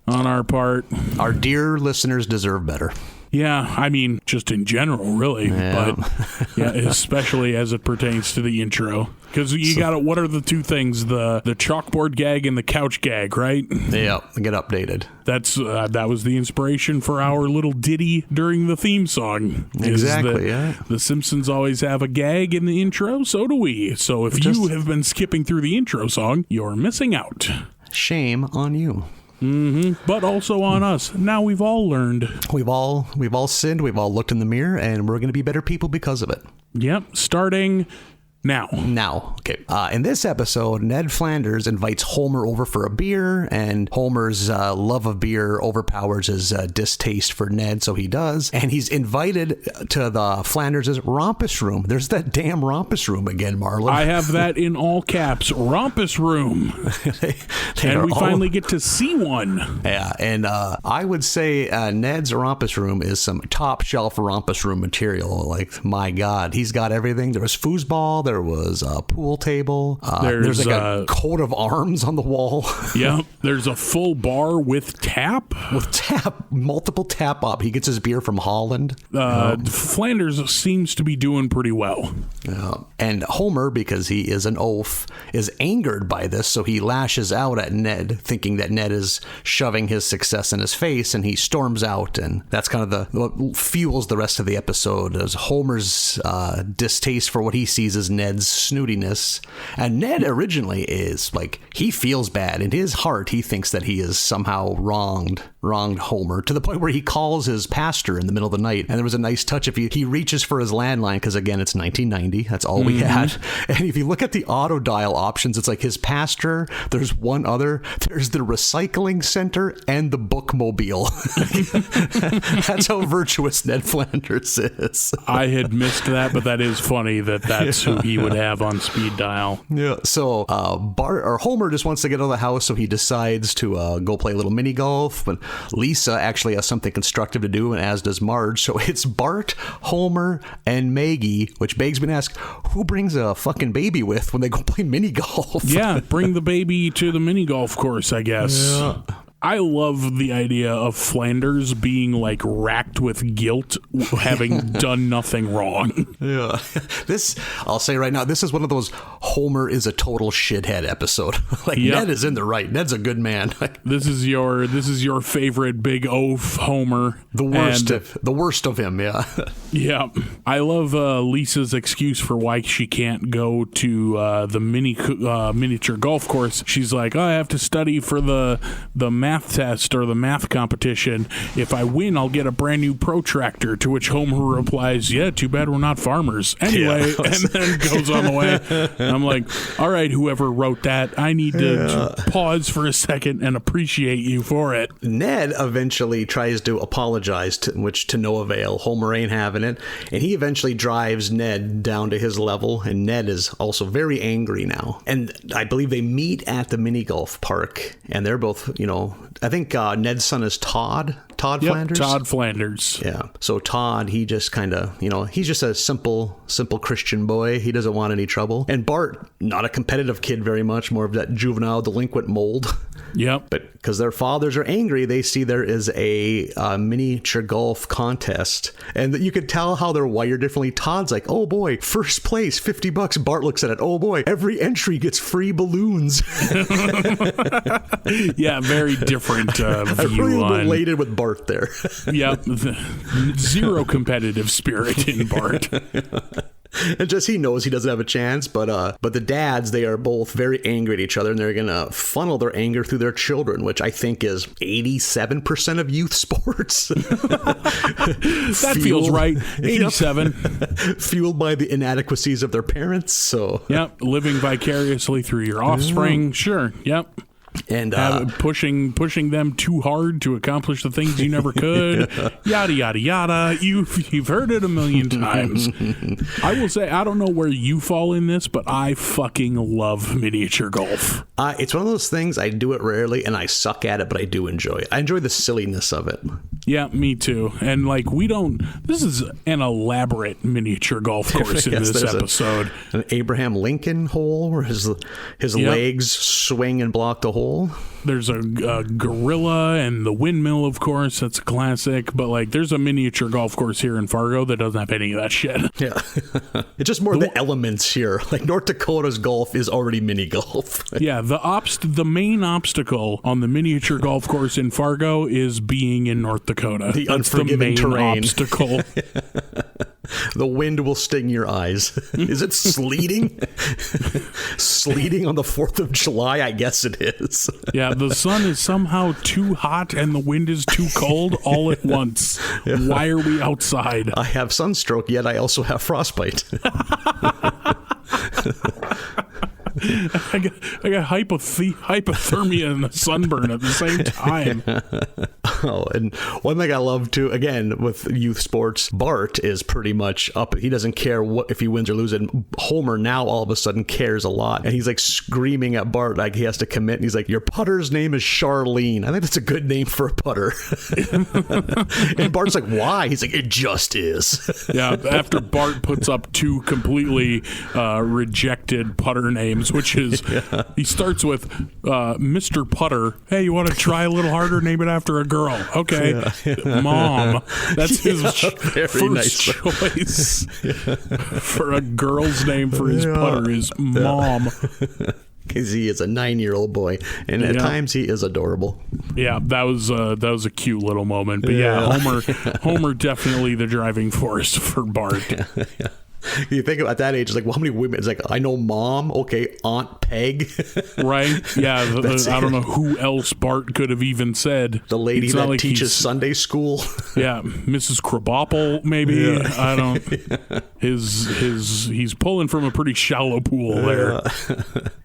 on our part. Our dear listeners deserve better. Yeah, I mean, just in general, really. Yeah. But yeah, especially as it pertains to the intro. Because you got to, what are the 2 things? The chalkboard gag and the couch gag, right? Yeah, get updated. That was the inspiration for our little ditty during the theme song. Exactly, yeah. The Simpsons always have a gag in the intro, so do we. So if you have been skipping through the intro song, you're missing out. Shame on you. Mm-hmm. But also on us. Now we've all learned. We've all sinned. We've all looked in the mirror, and we're going to be better people because of it. Yep. Starting now. Okay. In this episode, Ned Flanders invites Homer over for a beer, and Homer's love of beer overpowers his distaste for Ned, so he does. And he's invited to the Flanders' rompus room. There's that damn rompus room again, Marlin. I have that in all caps. Rompus room. And we finally get to see one. Yeah, and I would say Ned's rompus room is some top shelf rompus room material. Like, my God, he's got everything. There was foosball. There was a pool table. There's like a coat of arms on the wall. Yeah, there's a full bar with tap. Multiple tap up. He gets his beer from Holland. Flanders seems to be doing pretty well. And Homer, because he is an oaf, is angered by this, so he lashes out at Ned, thinking that Ned is shoving his success in his face, and he storms out, and that's kind of what fuels the rest of the episode, as Homer's distaste for what he sees as Ned's snootiness. And Ned originally is like, he feels bad. In his heart, he thinks that he is somehow wronged. wronged Homer to the point where he calls his pastor in the middle of the night. And there was a nice touch if he reaches for his landline, because again, it's 1990. That's all we had. And if you look at the auto dial options, it's like his pastor, there's one other, there's the recycling center and the bookmobile. That's how virtuous Ned Flanders is. I had missed that, but that is funny that's who he would have on speed dial. Yeah. So Homer just wants to get out of the house, so he decides to go play a little mini golf. But Lisa actually has something constructive to do, and as does Marge. So it's Bart, Homer, and Maggie, which begs me to ask, who brings a fucking baby with when they go play mini golf? Yeah, bring the baby to the mini golf course, I guess. Yeah. I love the idea of Flanders being like racked with guilt, having done nothing wrong. Yeah. I'll say right now, this is one of those Homer is a total shithead episode. Ned is in the right. Ned's a good man. This is your favorite big oaf Homer. The worst of him, yeah. Yeah. I love Lisa's excuse for why she can't go to the miniature golf course. She's like, I have to study for the math test or the math competition. If I win, I'll get a brand new protractor, to which Homer replies, yeah, too bad we're not farmers. Anyway, and then goes on the way. And I'm like, all right, whoever wrote that, I need to pause for a second and appreciate you for it. Ned eventually tries to apologize, which to no avail. Homer ain't having it. And he eventually drives Ned down to his level, and Ned is also very angry now. And I believe they meet at the mini golf park, and they're both, I think Ned's son is Todd Flanders. Todd Flanders. Yeah. So Todd, he just kind of, he's just a simple Christian boy. He doesn't want any trouble. And Bart, not a competitive kid very much, more of that juvenile delinquent mold. Yep. But because their fathers are angry, they see there is a miniature golf contest. And you could tell how they're wired differently. Todd's like, oh boy, first place, $50. Bart looks at it, oh boy, every entry gets free balloons. Yeah, very different view I'm really related with Bart there. Yep. Zero competitive spirit in Bart. And just he knows he doesn't have a chance, but the dads, they are both very angry at each other, and they're gonna funnel their anger through their children, which I think is 87% of youth sports. That feels right. 87. Fueled by the inadequacies of their parents. So yep, living vicariously through your offspring. Sure. Yep. And pushing them too hard to accomplish the things you never could. Yada yada yada. You've heard it a million times. I will say, I don't know where you fall in this, but I fucking love miniature golf. It's one of those things, I do it rarely and I suck at it, but I do enjoy it. I enjoy the silliness of it. Yeah, me too. And this is an elaborate miniature golf course in this episode. An Abraham Lincoln hole where his legs swing and block the hole. There's a gorilla and the windmill, of course. That's a classic. But there's a miniature golf course here in Fargo that doesn't have any of that shit. Yeah. It's just more the elements here. North Dakota's golf is already mini golf. Yeah. The main obstacle on the miniature golf course in Fargo is being in North Dakota. That's unforgiving the main terrain. Obstacle. The wind will sting your eyes. Is it sleeting? Sleeting on the 4th of July? I guess it is. Yeah, the sun is somehow too hot and the wind is too cold all at once. Yeah. Why are we outside? I have sunstroke, yet I also have frostbite. I got hypothermia and a sunburn at the same time. Oh, and one thing I love too, again, with youth sports, Bart is pretty much up. He doesn't care if he wins or loses. And Homer now all of a sudden cares a lot. And he's screaming at Bart like he has to commit. And he's like, your putter's name is Charlene. I think that's a good name for a putter. And Bart's like, why? He's like, it just is. Yeah, after Bart puts up two completely rejected putter names, which is, he starts with Mr. Putter. Hey, you want to try a little harder? Name it after a girl. Okay. Mom. That's his first choice for a girl's name for his putter is Mom. Because he is a 9-year-old boy, and at times he is adorable. Yeah, that was a cute little moment. But Homer definitely the driving force for Bart. You think at that age, it's like, well, how many women? It's like, I know Mom. Okay, Aunt Peg. Right? Yeah. I don't know who else Bart could have even said. The lady that teaches Sunday school. Yeah, Mrs. Krabappel, maybe. Yeah. I don't. He's pulling from a pretty shallow pool there.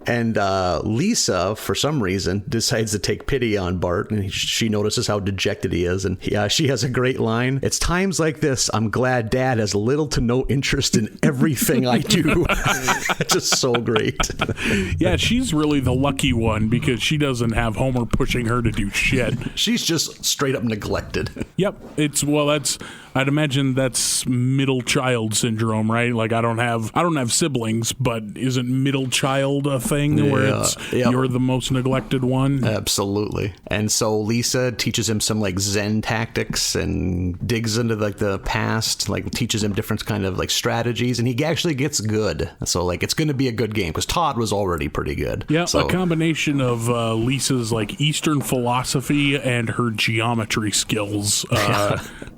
And Lisa, for some reason, decides to take pity on Bart, and she notices how dejected he is. And she has a great line. It's times like this, I'm glad Dad has little to no interest in everything I do. Just so great. Yeah, she's really the lucky one because she doesn't have Homer pushing her to do shit. She's just straight up neglected. Yep. I'd imagine that's middle child syndrome, right? Like I don't have siblings, but isn't middle child a thing where you're the most neglected one? Absolutely. And so Lisa teaches him some like Zen tactics and digs into like the past, like teaches him different kind of like strategies, and he actually gets good. So like it's going to be a good game because Todd was already pretty good. Yeah, so, a combination of Lisa's like Eastern philosophy and her geometry skills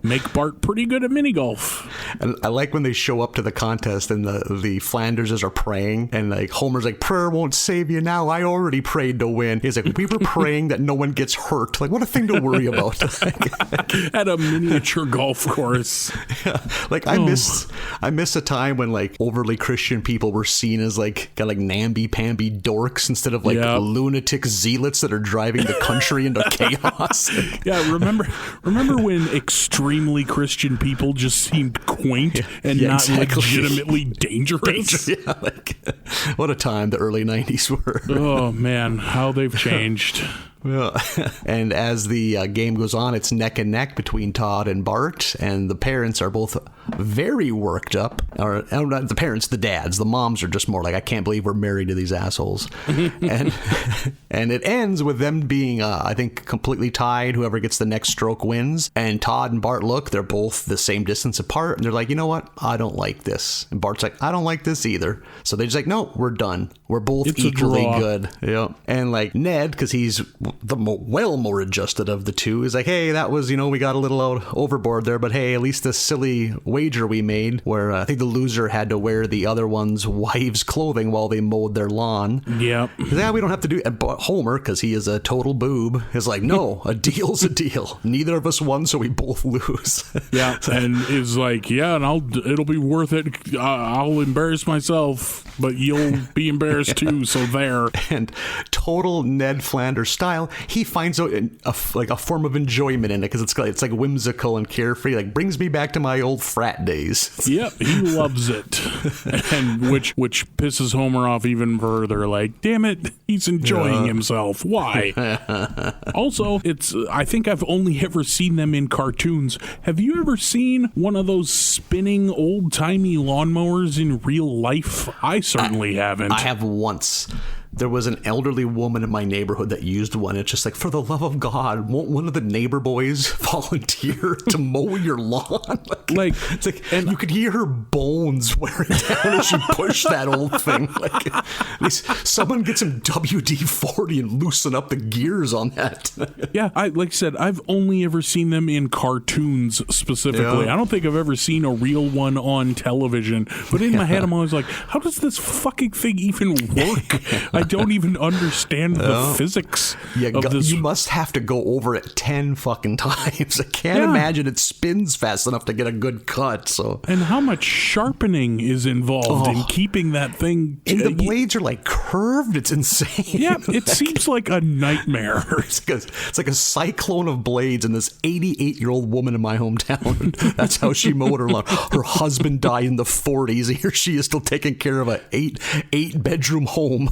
make Bart pretty good at mini golf. And I like when they show up to the contest and the Flanderses are praying, and like Homer's like, prayer won't save you now. I already prayed to win. He's like, we were praying that no one gets hurt. Like, what a thing to worry about. At a miniature golf course. Yeah. Like I miss a time when like overly Christian people were seen as like kind of like namby-pamby dorks instead of like lunatic zealots that are driving the country into chaos. Yeah, remember when extremely Christian people just seemed quaint and not legitimately dangerous? Yeah, like what a time the early 90s were. Oh man, how they've changed. Yeah. And as the game goes on, it's neck and neck between Todd and Bart, and the parents are both very worked up. Or not the parents, the dads. The moms are just more like, I can't believe we're married to these assholes. and it ends with them being, I think, completely tied. Whoever gets the next stroke wins. And Todd and Bart look, they're both the same distance apart, and they're like, you know what? I don't like this. And Bart's like, I don't like this either. So they're just like, no, we're done. We're both equally good. Yeah. And like Ned, because he's the more adjusted of the two, is like, hey, that was, we got a little overboard there, but hey, at least this silly wager we made where I think the loser had to wear the other one's wife's clothing while they mowed their lawn. Yep. Yeah, we don't have to do it. But Homer, because he is a total boob, is like, no, a deal's a deal. Neither of us won, so we both lose. Yeah, and is like, yeah, and it'll be worth it. I'll embarrass myself, but you'll be embarrassed too, so there. And total Ned Flanders style, he finds out a form of enjoyment in it because it's like whimsical and carefree. Like brings me back to my old frat days. Yep, he loves it, and which pisses Homer off even further. Like, damn it, he's enjoying himself. Why? Also, I think I've only ever seen them in cartoons. Have you ever seen one of those spinning old timey lawnmowers in real life? I certainly haven't. I have once. There was an elderly woman in my neighborhood that used one. It's just like, for the love of God, won't one of the neighbor boys volunteer to mow your lawn? It's like, and you could hear her bones wearing down as she pushed that old thing. Like, at least someone get some WD-40 and loosen up the gears on that. Yeah, like I said, I've only ever seen them in cartoons specifically. I don't think I've ever seen a real one on television. But in my head, I'm always like, how does this fucking thing even work? I don't even understand the physics of this. You must have to go over it 10 fucking times. I can't imagine it spins fast enough to get a good cut. So, and how much sharpening is involved in keeping that thing? And the blades are like curved. It's insane. Yeah, it seems like a nightmare. It's like a cyclone of blades. And this 88-year-old woman in my hometown, that's how she mowed her lawn. Her husband died in the 40s. And here she is still taking care of a eight bedroom home.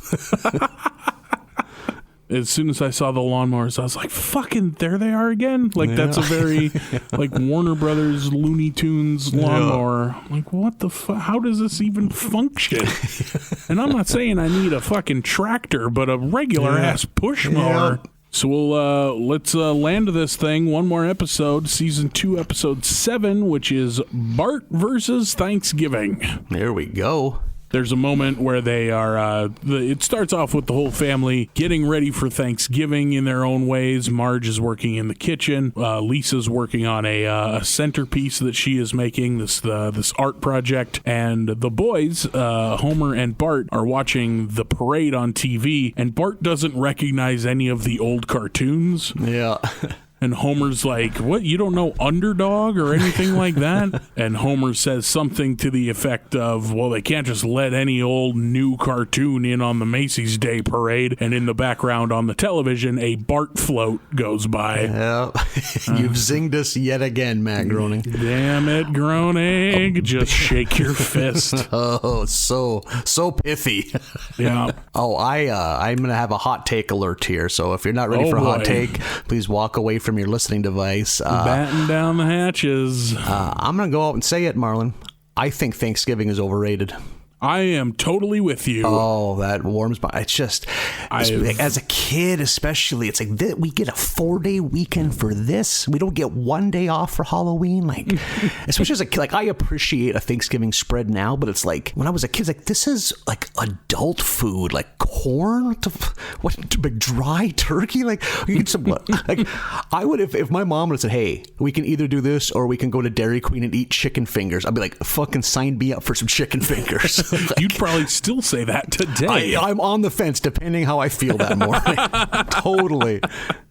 As soon as I saw the lawnmowers, I was like, fucking, there they are again. Like, that's a very, like, Warner Brothers Looney Tunes lawnmower. Like, what the fuck? How does this even function? And I'm not saying I need a fucking tractor, but a regular ass push mower. Yeah. So let's land this thing. One more episode, season 2, episode 7, which is Bart versus Thanksgiving. There we go. There's a moment where they are, it starts off with the whole family getting ready for Thanksgiving in their own ways. Marge is working in the kitchen. Lisa's working on a centerpiece that she is making, this art project. And the boys, Homer and Bart, are watching the parade on TV, and Bart doesn't recognize any of the old cartoons. Yeah. And Homer's like, what, you don't know Underdog or anything like that? And Homer says something to the effect of, well, they can't just let any old new cartoon in on the Macy's Day Parade. And in the background on the television, a Bart float goes by. Yeah. You've zinged us yet again, Matt Groening. Damn it, Groening. Just shake your fist. Oh, so pithy. Yeah. Oh, I'm going to have a hot take alert here. So if you're not ready for a hot take, please walk away from your listening device. Batten down the hatches. I'm going to go out and say it, Marlin. I think Thanksgiving is overrated. I am totally with you. Oh, that warms my... It's just... as a kid, especially, it's like we get a 4-day weekend for this. We don't get 1 day off for Halloween. Like, especially as a kid, like, I appreciate a Thanksgiving spread now, but it's like, when I was a kid, it's like, this is like adult food, like corn, big dry turkey. Like, you get some... like, I would, if my mom would have said, hey, we can either do this or we can go to Dairy Queen and eat chicken fingers, I'd be like, fucking sign me up for some chicken fingers. Like, you'd probably still say that today. I'm on the fence depending how I feel that morning. Totally.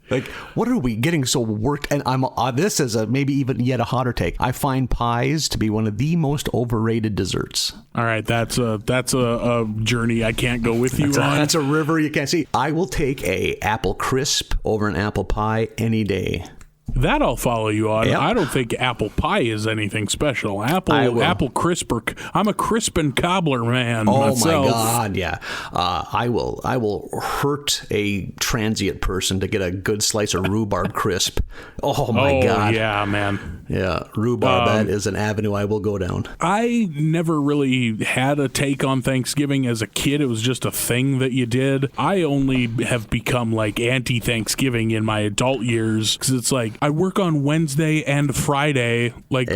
Like, what are we getting so worked? And I'm this is maybe even yet a hotter take. I find pies to be one of the most overrated desserts. All right, that's a journey I can't go with you on. That's a river you can't see. I will take a apple crisp over an apple pie any day. That I'll follow you on. Yep. I don't think apple pie is anything special. Apple crisper. I'm a crisp and cobbler man myself. My God, yeah. I will hurt a transient person to get a good slice of rhubarb crisp. Oh my God. Yeah, man. Yeah, rhubarb. That is an avenue I will go down. I never really had a take on Thanksgiving as a kid. It was just a thing that you did. I only have become like anti-Thanksgiving in my adult years because it's like, I work on Wednesday and Friday. Like,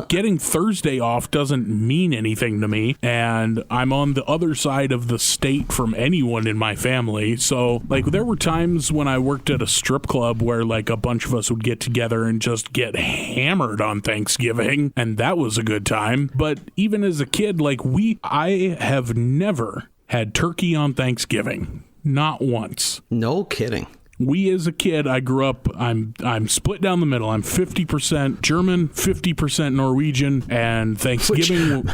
getting Thursday off doesn't mean anything to me. And I'm on the other side of the state from anyone in my family. So, like, there were times when I worked at a strip club where, like, a bunch of us would get together and just get hammered on Thanksgiving. And that was a good time. But even as a kid, like, I have never had turkey on Thanksgiving. Not once. No kidding. We, as a kid, I grew up, I'm split down the middle. I'm 50% German, 50% Norwegian, and Thanksgiving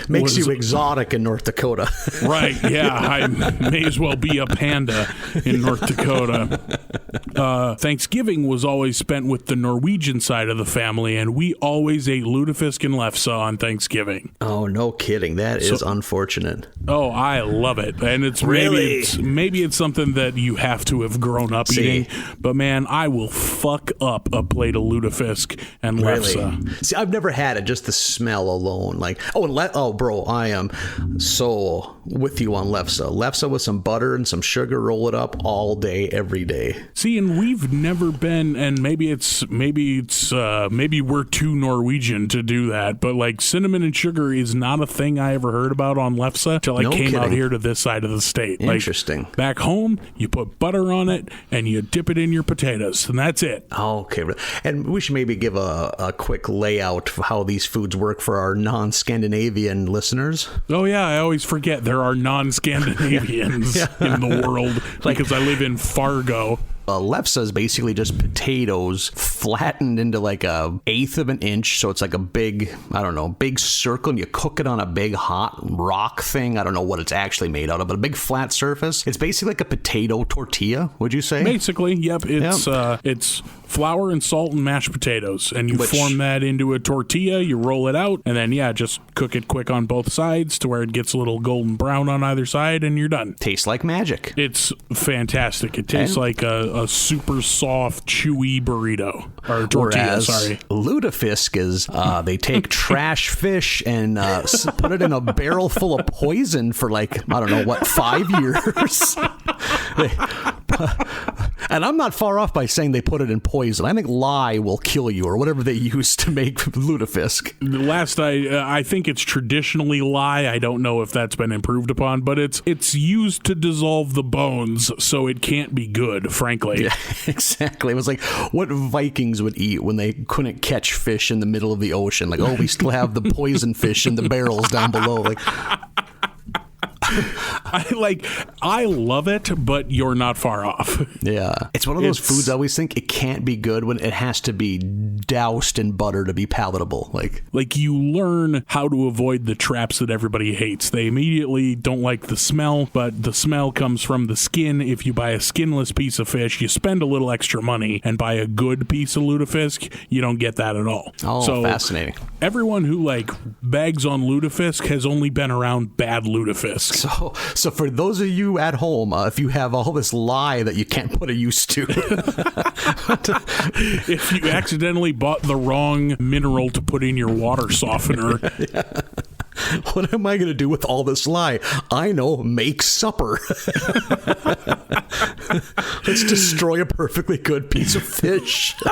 makes you exotic in North Dakota. Right, yeah. I may as well be a panda in North Dakota. Thanksgiving was always spent with the Norwegian side of the family, and we always ate lutefisk and lefse on Thanksgiving. Oh, no kidding. That is unfortunate. Oh, I love it. And it's maybe it's something that you have to have grown up eating, but man, I will fuck up a plate of lutefisk and lefse. See, I've never had it, just the smell alone. Like, bro, I am so with you on lefse. Lefse with some butter and some sugar, roll it up all day, every day. See, and we've never been, and maybe we're too Norwegian to do that, but like cinnamon and sugar is not a thing I ever heard about on lefse till I came out here to this side of the state. Interesting. Like, back home, you put butter on it and you dip it in your potatoes, and that's it. Okay. And we should maybe give a quick layout of how these foods work for our non-Scandinavian listeners. Oh, yeah. I always forget there are non-Scandinavians in the world because I live in Fargo. Lefse is basically just potatoes flattened into like a 1/8 of an inch. So it's like a big circle, and you cook it on a big hot rock thing. I don't know what it's actually made out of, but a big flat surface. It's basically like a potato tortilla, would you say? Basically, yep. It's flour and salt and mashed potatoes, and you form that into a tortilla. You roll it out, and then just cook it quick on both sides to where it gets a little golden brown on either side, and you're done. Tastes like magic. It's fantastic. It tastes like a super soft, chewy burrito or tortilla. Whereas lutefisk is they take trash fish and put it in a barrel full of poison for 5 years. And I'm not far off by saying they put it in poison. I think lye will kill you, or whatever they use to make lutefisk. The last I think it's traditionally lye. I don't know if that's been improved upon, but it's used to dissolve the bones, so it can't be good, frankly. Yeah, exactly. It was like what Vikings would eat when they couldn't catch fish in the middle of the ocean. Like, oh, we still have the poison fish in the barrels down below. Like, I love it, but you're not far off. Yeah. It's one of those foods I always think it can't be good when it has to be doused in butter to be palatable. Like you learn how to avoid the traps that everybody hates. They immediately don't like the smell, but the smell comes from the skin. If you buy a skinless piece of fish, you spend a little extra money, and buy a good piece of lutefisk, you don't get that at all. Oh, so fascinating. Everyone who bags on lutefisk has only been around bad lutefisk. So for those of you at home, if you have all this lye that you can't put a use to, if you accidentally bought the wrong mineral to put in your water softener, yeah. What am I going to do with all this lye? I know, make supper. Let's destroy a perfectly good piece of fish. Do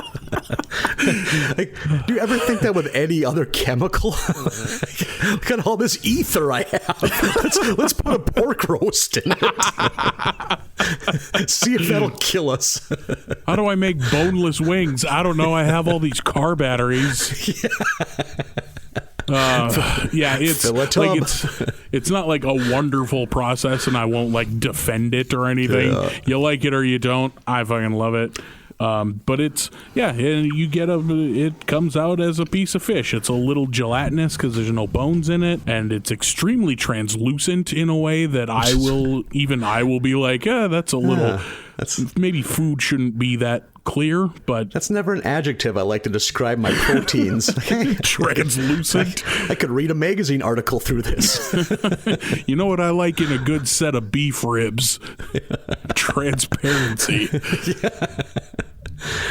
you ever think that with any other chemical? Look at all this ether I have. Let's put a pork roast in it. See if that'll kill us. How do I make boneless wings? I don't know. I have all these car batteries. Yeah, it's not like a wonderful process, and I won't defend it or anything. Yeah. You like it or you don't. I fucking love it. But and you get it comes out as a piece of fish. It's a little gelatinous because there's no bones in it, and it's extremely translucent in a way that I will be like, that's a little. Maybe food shouldn't be that clear, but that's never an adjective I like to describe my proteins. Translucent. I could read a magazine article through this. You know what I like in a good set of beef ribs? Transparency.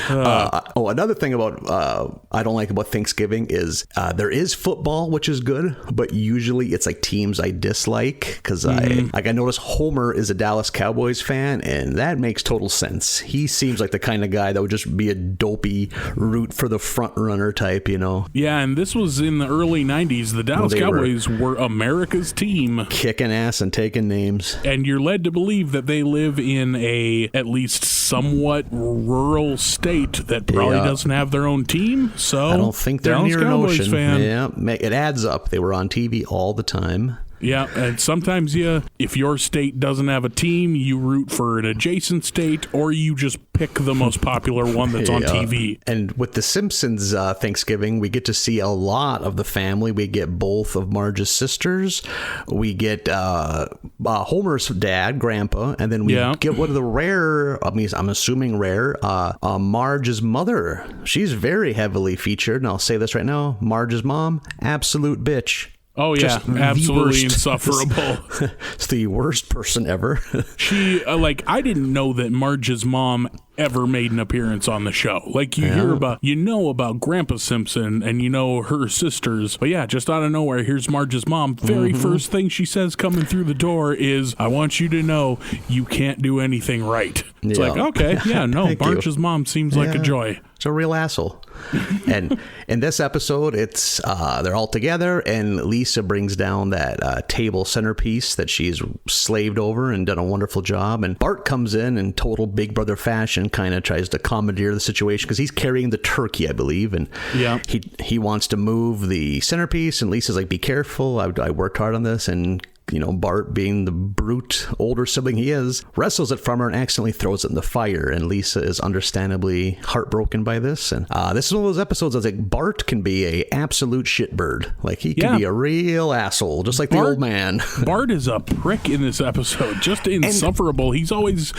Yeah. Another thing about I don't like about Thanksgiving is there is football, which is good, but usually it's teams I dislike because I notice Homer is a Dallas Cowboys fan, and that makes total sense. He seems like the kind of guy that would just be a dopey root for the front runner type, Yeah, and this was in the early 90s. The Dallas Cowboys were America's team, kicking ass and taking names, and you're led to believe that they live in a at least somewhat rural state that probably doesn't have their own team. So I don't think they're Dallas near an Cowboys ocean. Fan. Yeah, it adds up. They were on TV all the time. Yeah, and sometimes if your state doesn't have a team, you root for an adjacent state, or you just pick the most popular one that's on TV. And with The Simpsons Thanksgiving, we get to see a lot of the family. We get both of Marge's sisters. We get Homer's dad, Grandpa, and then we get one of the rare, I'm assuming rare, Marge's mother. She's very heavily featured, and I'll say this right now, Marge's mom, absolute bitch. Oh, yeah, absolutely insufferable. It's the worst person ever. She, I didn't know that Marge's mom ever made an appearance on the show. Hear about Grandpa Simpson and her sisters. But yeah, just out of nowhere, here's Marge's mom. Very first thing she says coming through the door is, I want you to know you can't do anything right. It's okay, yeah, no, Marge's mom seems like a joy. It's a real asshole. And in this episode, it's they're all together, and Lisa brings down that table centerpiece that she's slaved over and done a wonderful job. And Bart comes in total Big Brother fashion, kind of tries to commandeer the situation because he's carrying the turkey, I believe, and he wants to move the centerpiece, and Lisa's like, "Be careful! I worked hard on this." And Bart, being the brute older sibling he is, wrestles it from her and accidentally throws it in the fire. And Lisa is understandably heartbroken by this. And this is one of those episodes that's Bart can be a absolute shitbird. He can be a real asshole, just like the old man. Bart is a prick in this episode, just insufferable. He's always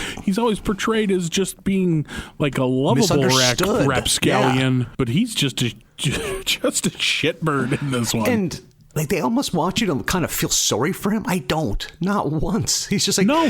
portrayed as just being a lovable rapscallion, but he's just a shitbird in this one. And they almost want you to kind of feel sorry for him. I don't. Not once. He's just no.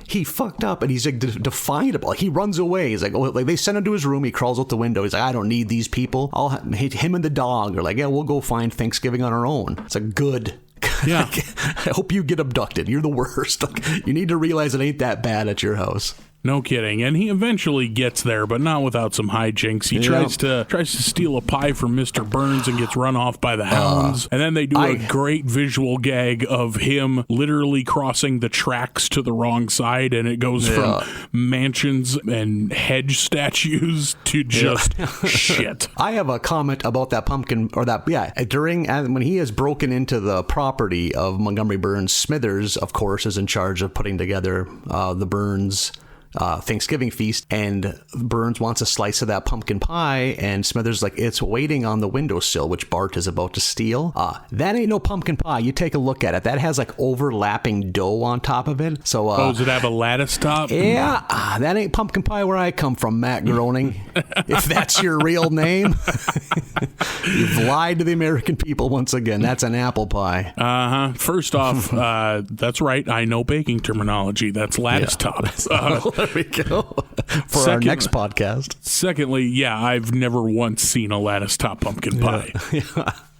He fucked up, and he's defiant about it. He runs away. He's they send him to his room. He crawls out the window. He's like, I don't need these people. I'll hit him and the dog. Or we'll go find Thanksgiving on our own. It's good. Yeah. I hope you get abducted. You're the worst. You need to realize it ain't that bad at your house. No kidding. And he eventually gets there, but not without some hijinks. He tries to steal a pie from Mr. Burns and gets run off by the hounds. And then they do a great visual gag of him literally crossing the tracks to the wrong side, and it goes from mansions and hedge statues to just shit. I have a comment about that pumpkin, or that, during, when he has broken into the property of Montgomery Burns, Smithers, of course, is in charge of putting together the Burns Thanksgiving feast, and Burns wants a slice of that pumpkin pie, and Smithers is like, it's waiting on the windowsill, which Bart is about to steal. That ain't no pumpkin pie. You take a look at it. That has like overlapping dough on top of it. So, does it have a lattice top? Yeah, that ain't pumpkin pie where I come from, Matt Groening. If that's your real name, you've lied to the American people once again. That's an apple pie. First off, that's right. I know baking terminology. That's lattice top. There we go. For our next podcast. Secondly, I've never once seen a lattice top pumpkin pie.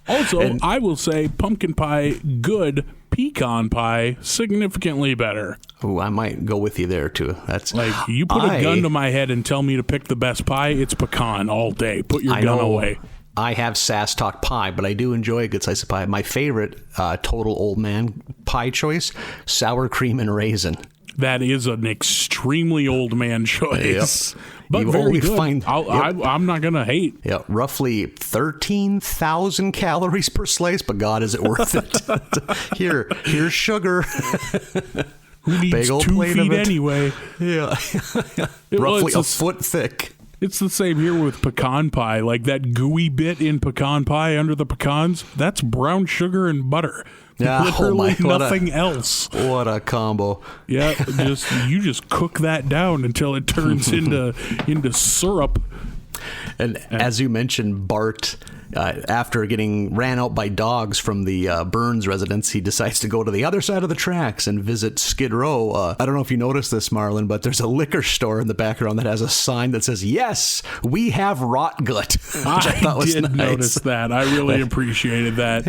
Also, I will say pumpkin pie, good. Pecan pie, significantly better. Oh, I might go with you there too. That's like, you put a gun to my head and tell me to pick the best pie, it's pecan all day. Put your gun away. I have Sass Talk pie, but I do enjoy a good slice of pie. My favorite total old man pie choice, sour cream and raisin. That is an extremely old man choice. Yep. But you very good. I'm not going to hate. Yeah, roughly 13,000 calories per slice, but God, is it worth it? Here's sugar. Who needs Big old 2 plate feet of it. anyway? Yeah. Roughly a foot thick. It's the same here with pecan pie. Like that gooey bit in pecan pie under the pecans, that's brown sugar and butter. Yeah, literally nothing else. What a combo. Yeah, you just cook that down until it turns into syrup. And as you mentioned, Bart, after getting ran out by dogs from the Burns residence, he decides to go to the other side of the tracks and visit Skid Row. I don't know if you noticed this, Marlin, but there's a liquor store in the background that has a sign that says, "Yes, we have rot gut." Which I thought was did nice. Notice that. I really appreciated that.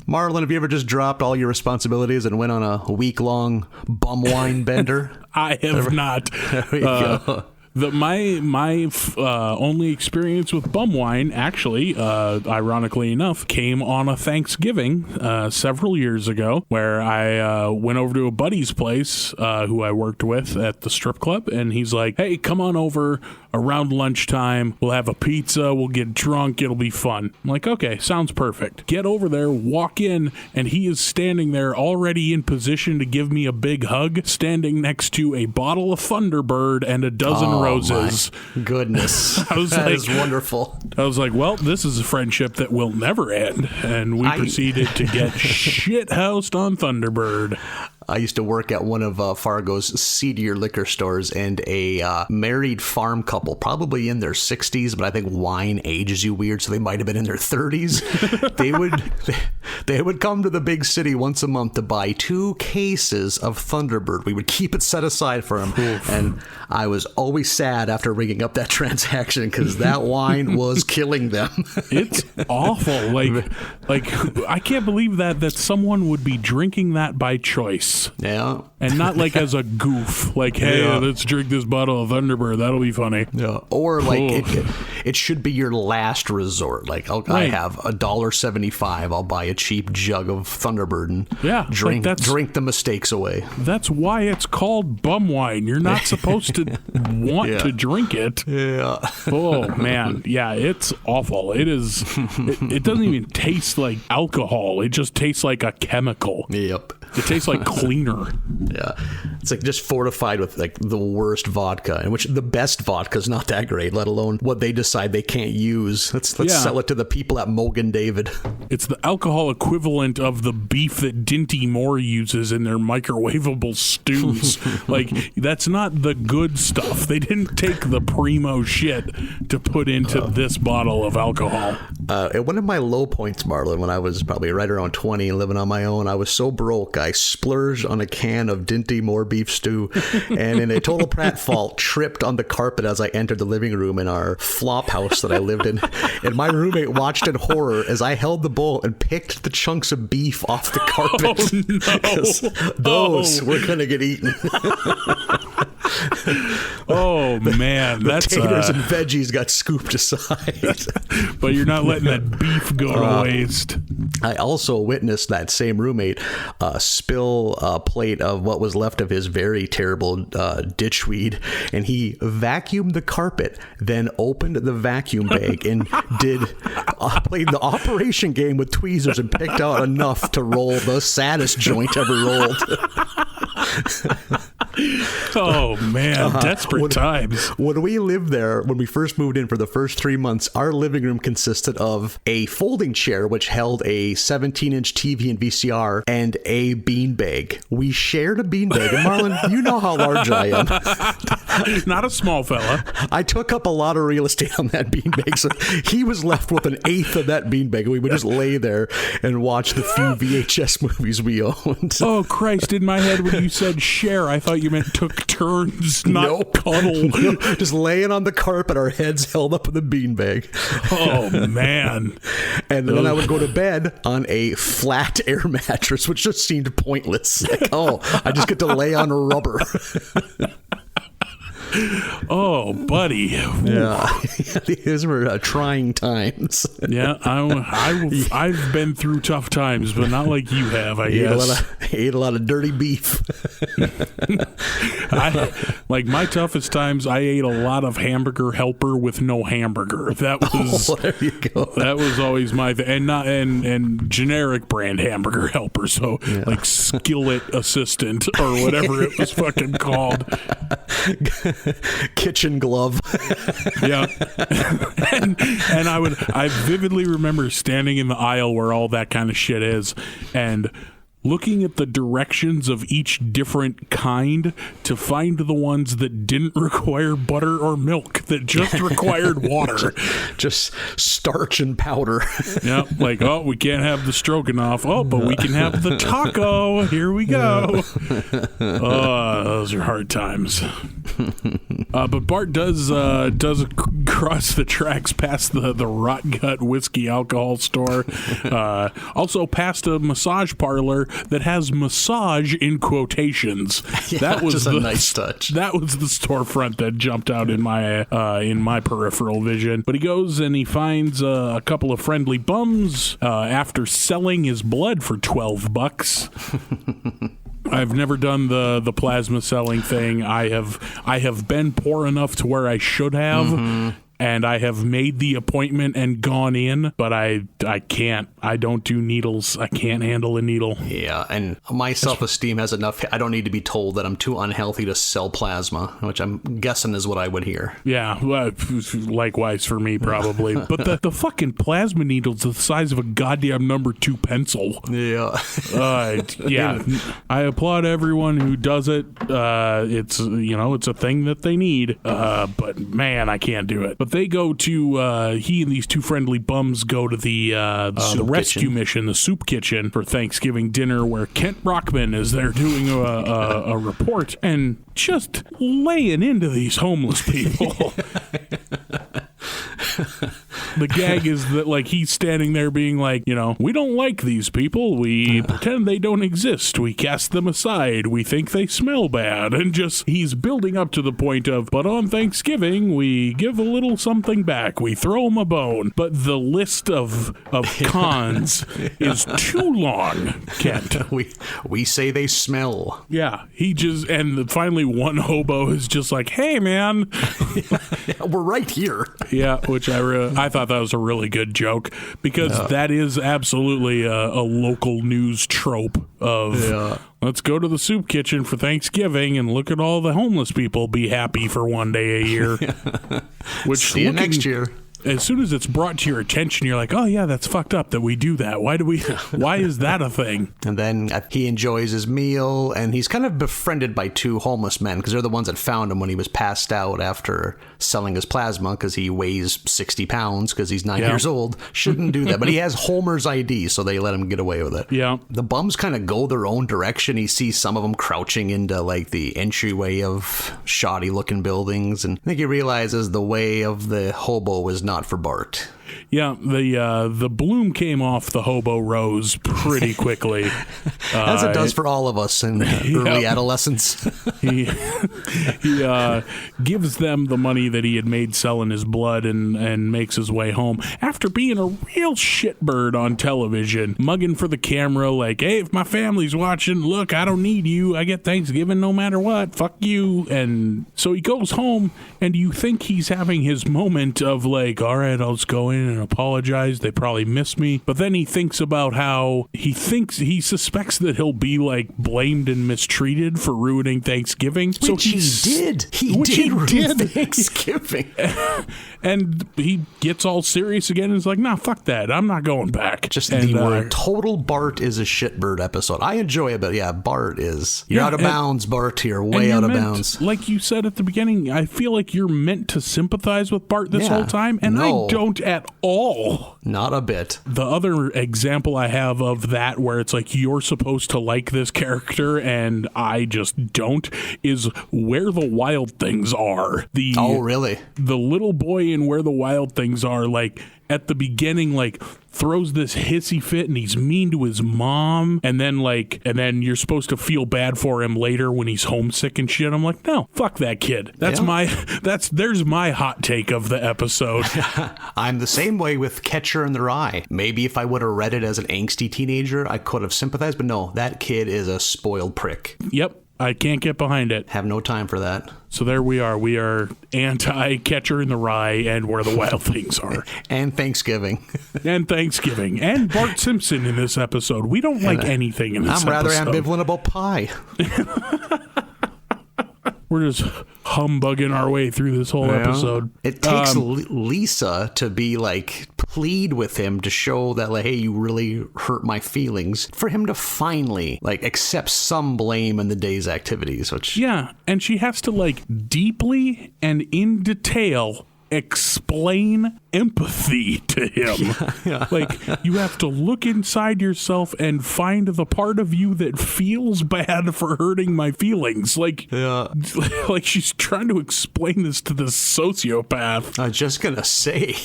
Marlin, have you ever just dropped all your responsibilities and went on a week-long bum wine bender? I have not. There we go. My only experience with bum wine, actually, ironically enough, came on a Thanksgiving several years ago, where I went over to a buddy's place who I worked with at the strip club, and he's like, "Hey, come on over around lunchtime. We'll have a pizza. We'll get drunk. It'll be fun." I'm like, "Okay, sounds perfect." Get over there, walk in, and he is standing there already in position to give me a big hug, standing next to a bottle of Thunderbird and a dozen roses. My goodness. That is wonderful. I was like, well, this is a friendship that will never end. And we proceeded to get shit-housed on Thunderbird. I used to work at one of Fargo's seedier liquor stores, and a married farm couple, probably in their 60s, but I think wine ages you weird, so they might have been in their 30s. They would come to the big city once a month to buy 2 cases of Thunderbird. We would keep it set aside for them, and I was always sad after ringing up that transaction because that wine was killing them. It's awful. Like I can't believe that someone would be drinking that by choice. Yeah. And not like as a goof. Like, hey, let's drink this bottle of Thunderbird. That'll be funny. Yeah. Or like it should be your last resort. Like, I have $1.75. I'll buy a cheap jug of Thunderbird and drink the mistakes away. That's why it's called bum wine. You're not supposed to want to drink it. Yeah. Oh, man. Yeah, it's awful. It is. It doesn't even taste like alcohol. It just tastes like a chemical. Yep. It tastes like cleaner. Yeah. It's like just fortified with like the worst vodka, in which the best vodka is not that great, let alone what they decide they can't use. Let's sell it to the people at Mogan David. It's the alcohol equivalent of the beef that Dinty Moore uses in their microwavable stews. Like, that's not the good stuff. They didn't take the primo shit to put into this bottle of alcohol. At one of my low points, Marlin, when I was probably right around 20 and living on my own, I was so broke, I splurged on a can of Dinty Moore beef stew, and in a total pratfall, tripped on the carpet as I entered the living room in our flop house that I lived in. And my roommate watched in horror as I held the bowl and picked the chunks of beef off the carpet. Oh, no. Because those were going to get eaten. Oh man, that's Potatoes and veggies got scooped aside. but you're not letting that beef go to waste. I also witnessed that same roommate spill a plate of what was left of his very terrible ditchweed, and he vacuumed the carpet, then opened the vacuum bag and played the operation game with tweezers and picked out enough to roll the saddest joint ever rolled. Oh man, desperate times. When we lived there, when we first moved in for the first 3 months, our living room consisted of a folding chair which held a 17-inch TV and VCR and a beanbag. We shared a beanbag, and Marlin, you know how large I am. Not a small fella. I took up a lot of real estate on that beanbag, so he was left with an eighth of that beanbag. We would just lay there and watch the few VHS movies we owned. Oh Christ! In my head, when you said share, I thought you meant took turns, not cuddle. No, just laying on the carpet, our heads held up in the beanbag. Oh man! And then I would go to bed on a flat air mattress, which just seemed pointless. Like, oh, I just get to lay on rubber. Oh, buddy. Yeah, these were trying times. Yeah, I've been through tough times, but not like you have, I guess. Ate a lot of dirty beef. Like my toughest times, I ate a lot of hamburger helper with no hamburger. That was there you go. That was always my and generic brand hamburger helper. So like skillet assistant or whatever it was fucking called. Kitchen glove. Yeah. and I vividly remember standing in the aisle where all that kind of shit is and looking at the directions of each different kind to find the ones that didn't require butter or milk, that just required water. Just starch and powder. Yeah, like, oh, we can't have the stroganoff. Oh, but we can have the taco. Here we go. Oh, those are hard times. But Bart does cross the tracks past the Rot Gut whiskey alcohol store. Also past a massage parlor that has massage in quotations. Yeah, that was just a nice touch. That was the storefront that jumped out in my peripheral vision. But he goes and he finds a couple of friendly bums after selling his blood for $12. I've never done the plasma selling thing. I have been poor enough to where I should have. And I have made the appointment and gone in, but I can't. I don't do needles. I can't handle a needle. Yeah, and my self-esteem has enough. I don't need to be told that I'm too unhealthy to sell plasma, which I'm guessing is what I would hear. Yeah, well, likewise for me, probably. But the fucking plasma needle's the size of a goddamn number 2 pencil. Yeah. Yeah. I applaud everyone who does it. It's a thing that they need. But man, I can't do it. But they go to he and these two friendly bums go to the rescue mission, the soup kitchen, for Thanksgiving dinner, where Kent Brockman is there doing a report and just laying into these homeless people. The gag is that, like, he's standing there being like, we don't like these people. We pretend they don't exist. We cast them aside. We think they smell bad. And just, he's building up to the point of, but on Thanksgiving, we give a little something back. We throw them a bone. But the list of cons is too long, Kent. We say they smell. Yeah. And finally one hobo is just like, hey, man. We're right here. Yeah, which I thought that was a really good joke, because that is absolutely a local news trope of let's go to the soup kitchen for Thanksgiving and look at all the homeless people be happy for one day a year. Which see you next year. As soon as it's brought to your attention, you're like, oh yeah, that's fucked up that we do that. Why is that a thing? And then he enjoys his meal, and he's kind of befriended by two homeless men, because they're the ones that found him when he was passed out after selling his plasma, because he weighs 60 pounds because he's 9 years old. Shouldn't do that. But he has Homer's ID, so they let him get away with it. Yeah. The bums kind of go their own direction. He sees some of them crouching into like the entryway of shoddy looking buildings, and I think he realizes the way of the hobo is not for Bart. Yeah, the bloom came off the hobo rose pretty quickly. As it does for all of us in early adolescence. He gives them the money that he had made selling his blood and makes his way home after being a real shitbird on television, mugging for the camera like, hey, if my family's watching, look, I don't need you. I get Thanksgiving no matter what. Fuck you. And so he goes home, and you think he's having his moment of like, all right, I'll just go in and apologize. They probably miss me. But then he thinks about how he suspects that he'll be like blamed and mistreated for ruining Thanksgiving. Which he did. He did Thanksgiving. And he gets all serious again and is like, nah, fuck that. I'm not going back. Just the word total Bart is a shitbird episode. I enjoy it, but yeah, Bart is. You're out of bounds, Bart. You're way out of bounds. Like you said at the beginning, I feel like you're meant to sympathize with Bart this whole time, and I don't at all. Not a bit. The other example I have of that where it's like you're supposed to like this character and I just don't is Where the Wild Things Are. Oh, really? The little boy in Where the Wild Things Are, like, at the beginning, like, throws this hissy fit and he's mean to his mom, and then you're supposed to feel bad for him later when he's homesick and shit. I'm like, no, fuck that kid. There's my hot take of the episode. I'm the same way with Catcher in the Rye. Maybe if I would have read it as an angsty teenager, I could have sympathized, but no, that kid is a spoiled prick. Yep. I can't get behind it. Have no time for that. So there we are. We are anti-Catcher in the Rye and Where the Wild Things Are. And Thanksgiving. And Thanksgiving. And Bart Simpson in this episode. We don't like anything in this episode. I'm rather ambivalent about pie. We're just humbugging our way through this whole episode. It takes Lisa to be like, plead with him to show that, like, hey, you really hurt my feelings, for him to finally like accept some blame in the day's activities. Which and she has to like deeply and in detail explain empathy to him. Like, you have to look inside yourself and find the part of you that feels bad for hurting my feelings. Like she's trying to explain this to this sociopath. I was just gonna say.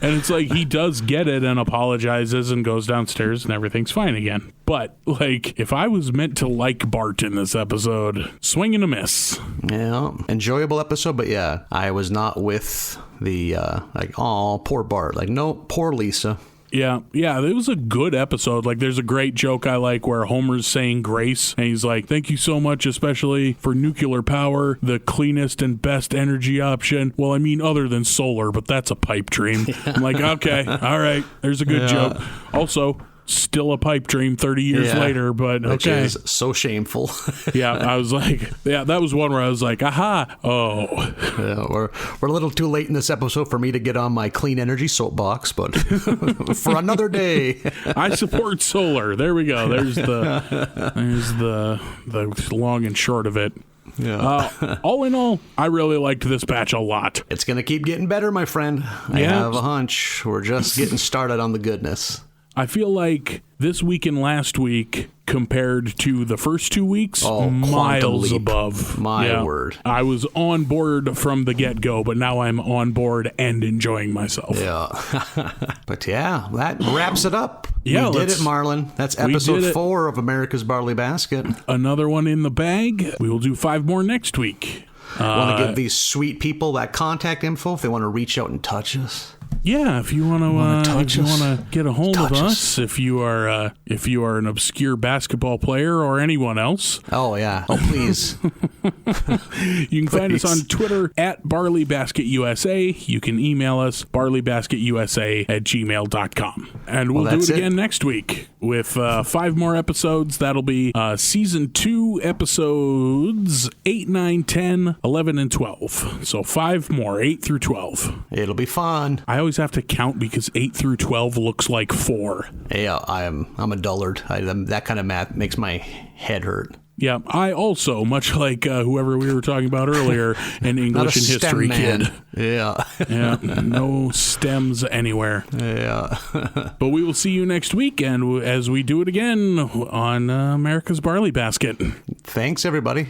And it's like he does get it and apologizes and goes downstairs and everything's fine again. But like, if I was meant to like Bart in this episode, swing and a miss. Yeah, enjoyable episode, but yeah, I was not with the like, oh, poor Bart. Like, no, poor Lisa. Yeah, it was a good episode. Like, there's a great joke I like where Homer's saying grace, and he's like, thank you so much, especially for nuclear power, the cleanest and best energy option. Well, I mean, other than solar, but that's a pipe dream. I'm like, okay, all right, there's a good joke. Also, still a pipe dream 30 years later, but which is so shameful. I was like, that was one where I was like, aha, we're a little too late in this episode for me to get on my clean energy soapbox, but for another day. I support solar. There we go. There's the long and short of it. All in all, I really liked this batch a lot. It's gonna keep getting better, my friend. I have a hunch we're just getting started on the goodness. I feel like this week and last week, compared to the first 2 weeks, miles above. My word. I was on board from the get-go, but now I'm on board and enjoying myself. Yeah. But yeah, that wraps it up. Yeah, we did it, Marlin. That's episode 4 of America's Barley Basket. Another one in the bag. We will do 5 more next week. Want to give these sweet people that contact info if they want to reach out and touch us? Yeah, if you want to get a hold of us, if you are an obscure basketball player or anyone else. Oh yeah. Oh please. You can find us on Twitter at BarleyBasketUSA. You can email us barleybasketUSA@gmail.com. And we'll do it again next week with 5 more episodes. That'll be season 2 episodes 8, 9, 10, 11, and 12. So 5 more, 8 through 12. It'll be fun. I always have to count because 8 through 12 looks like 4. Yeah, I'm a dullard. That kind of math makes my head hurt. Yeah, I also, much like whoever we were talking about earlier, an English and history kid. Yeah. Yeah, no stems anywhere. Yeah. But we will see you next week, and as we do it again on America's Barley Basket. Thanks, everybody.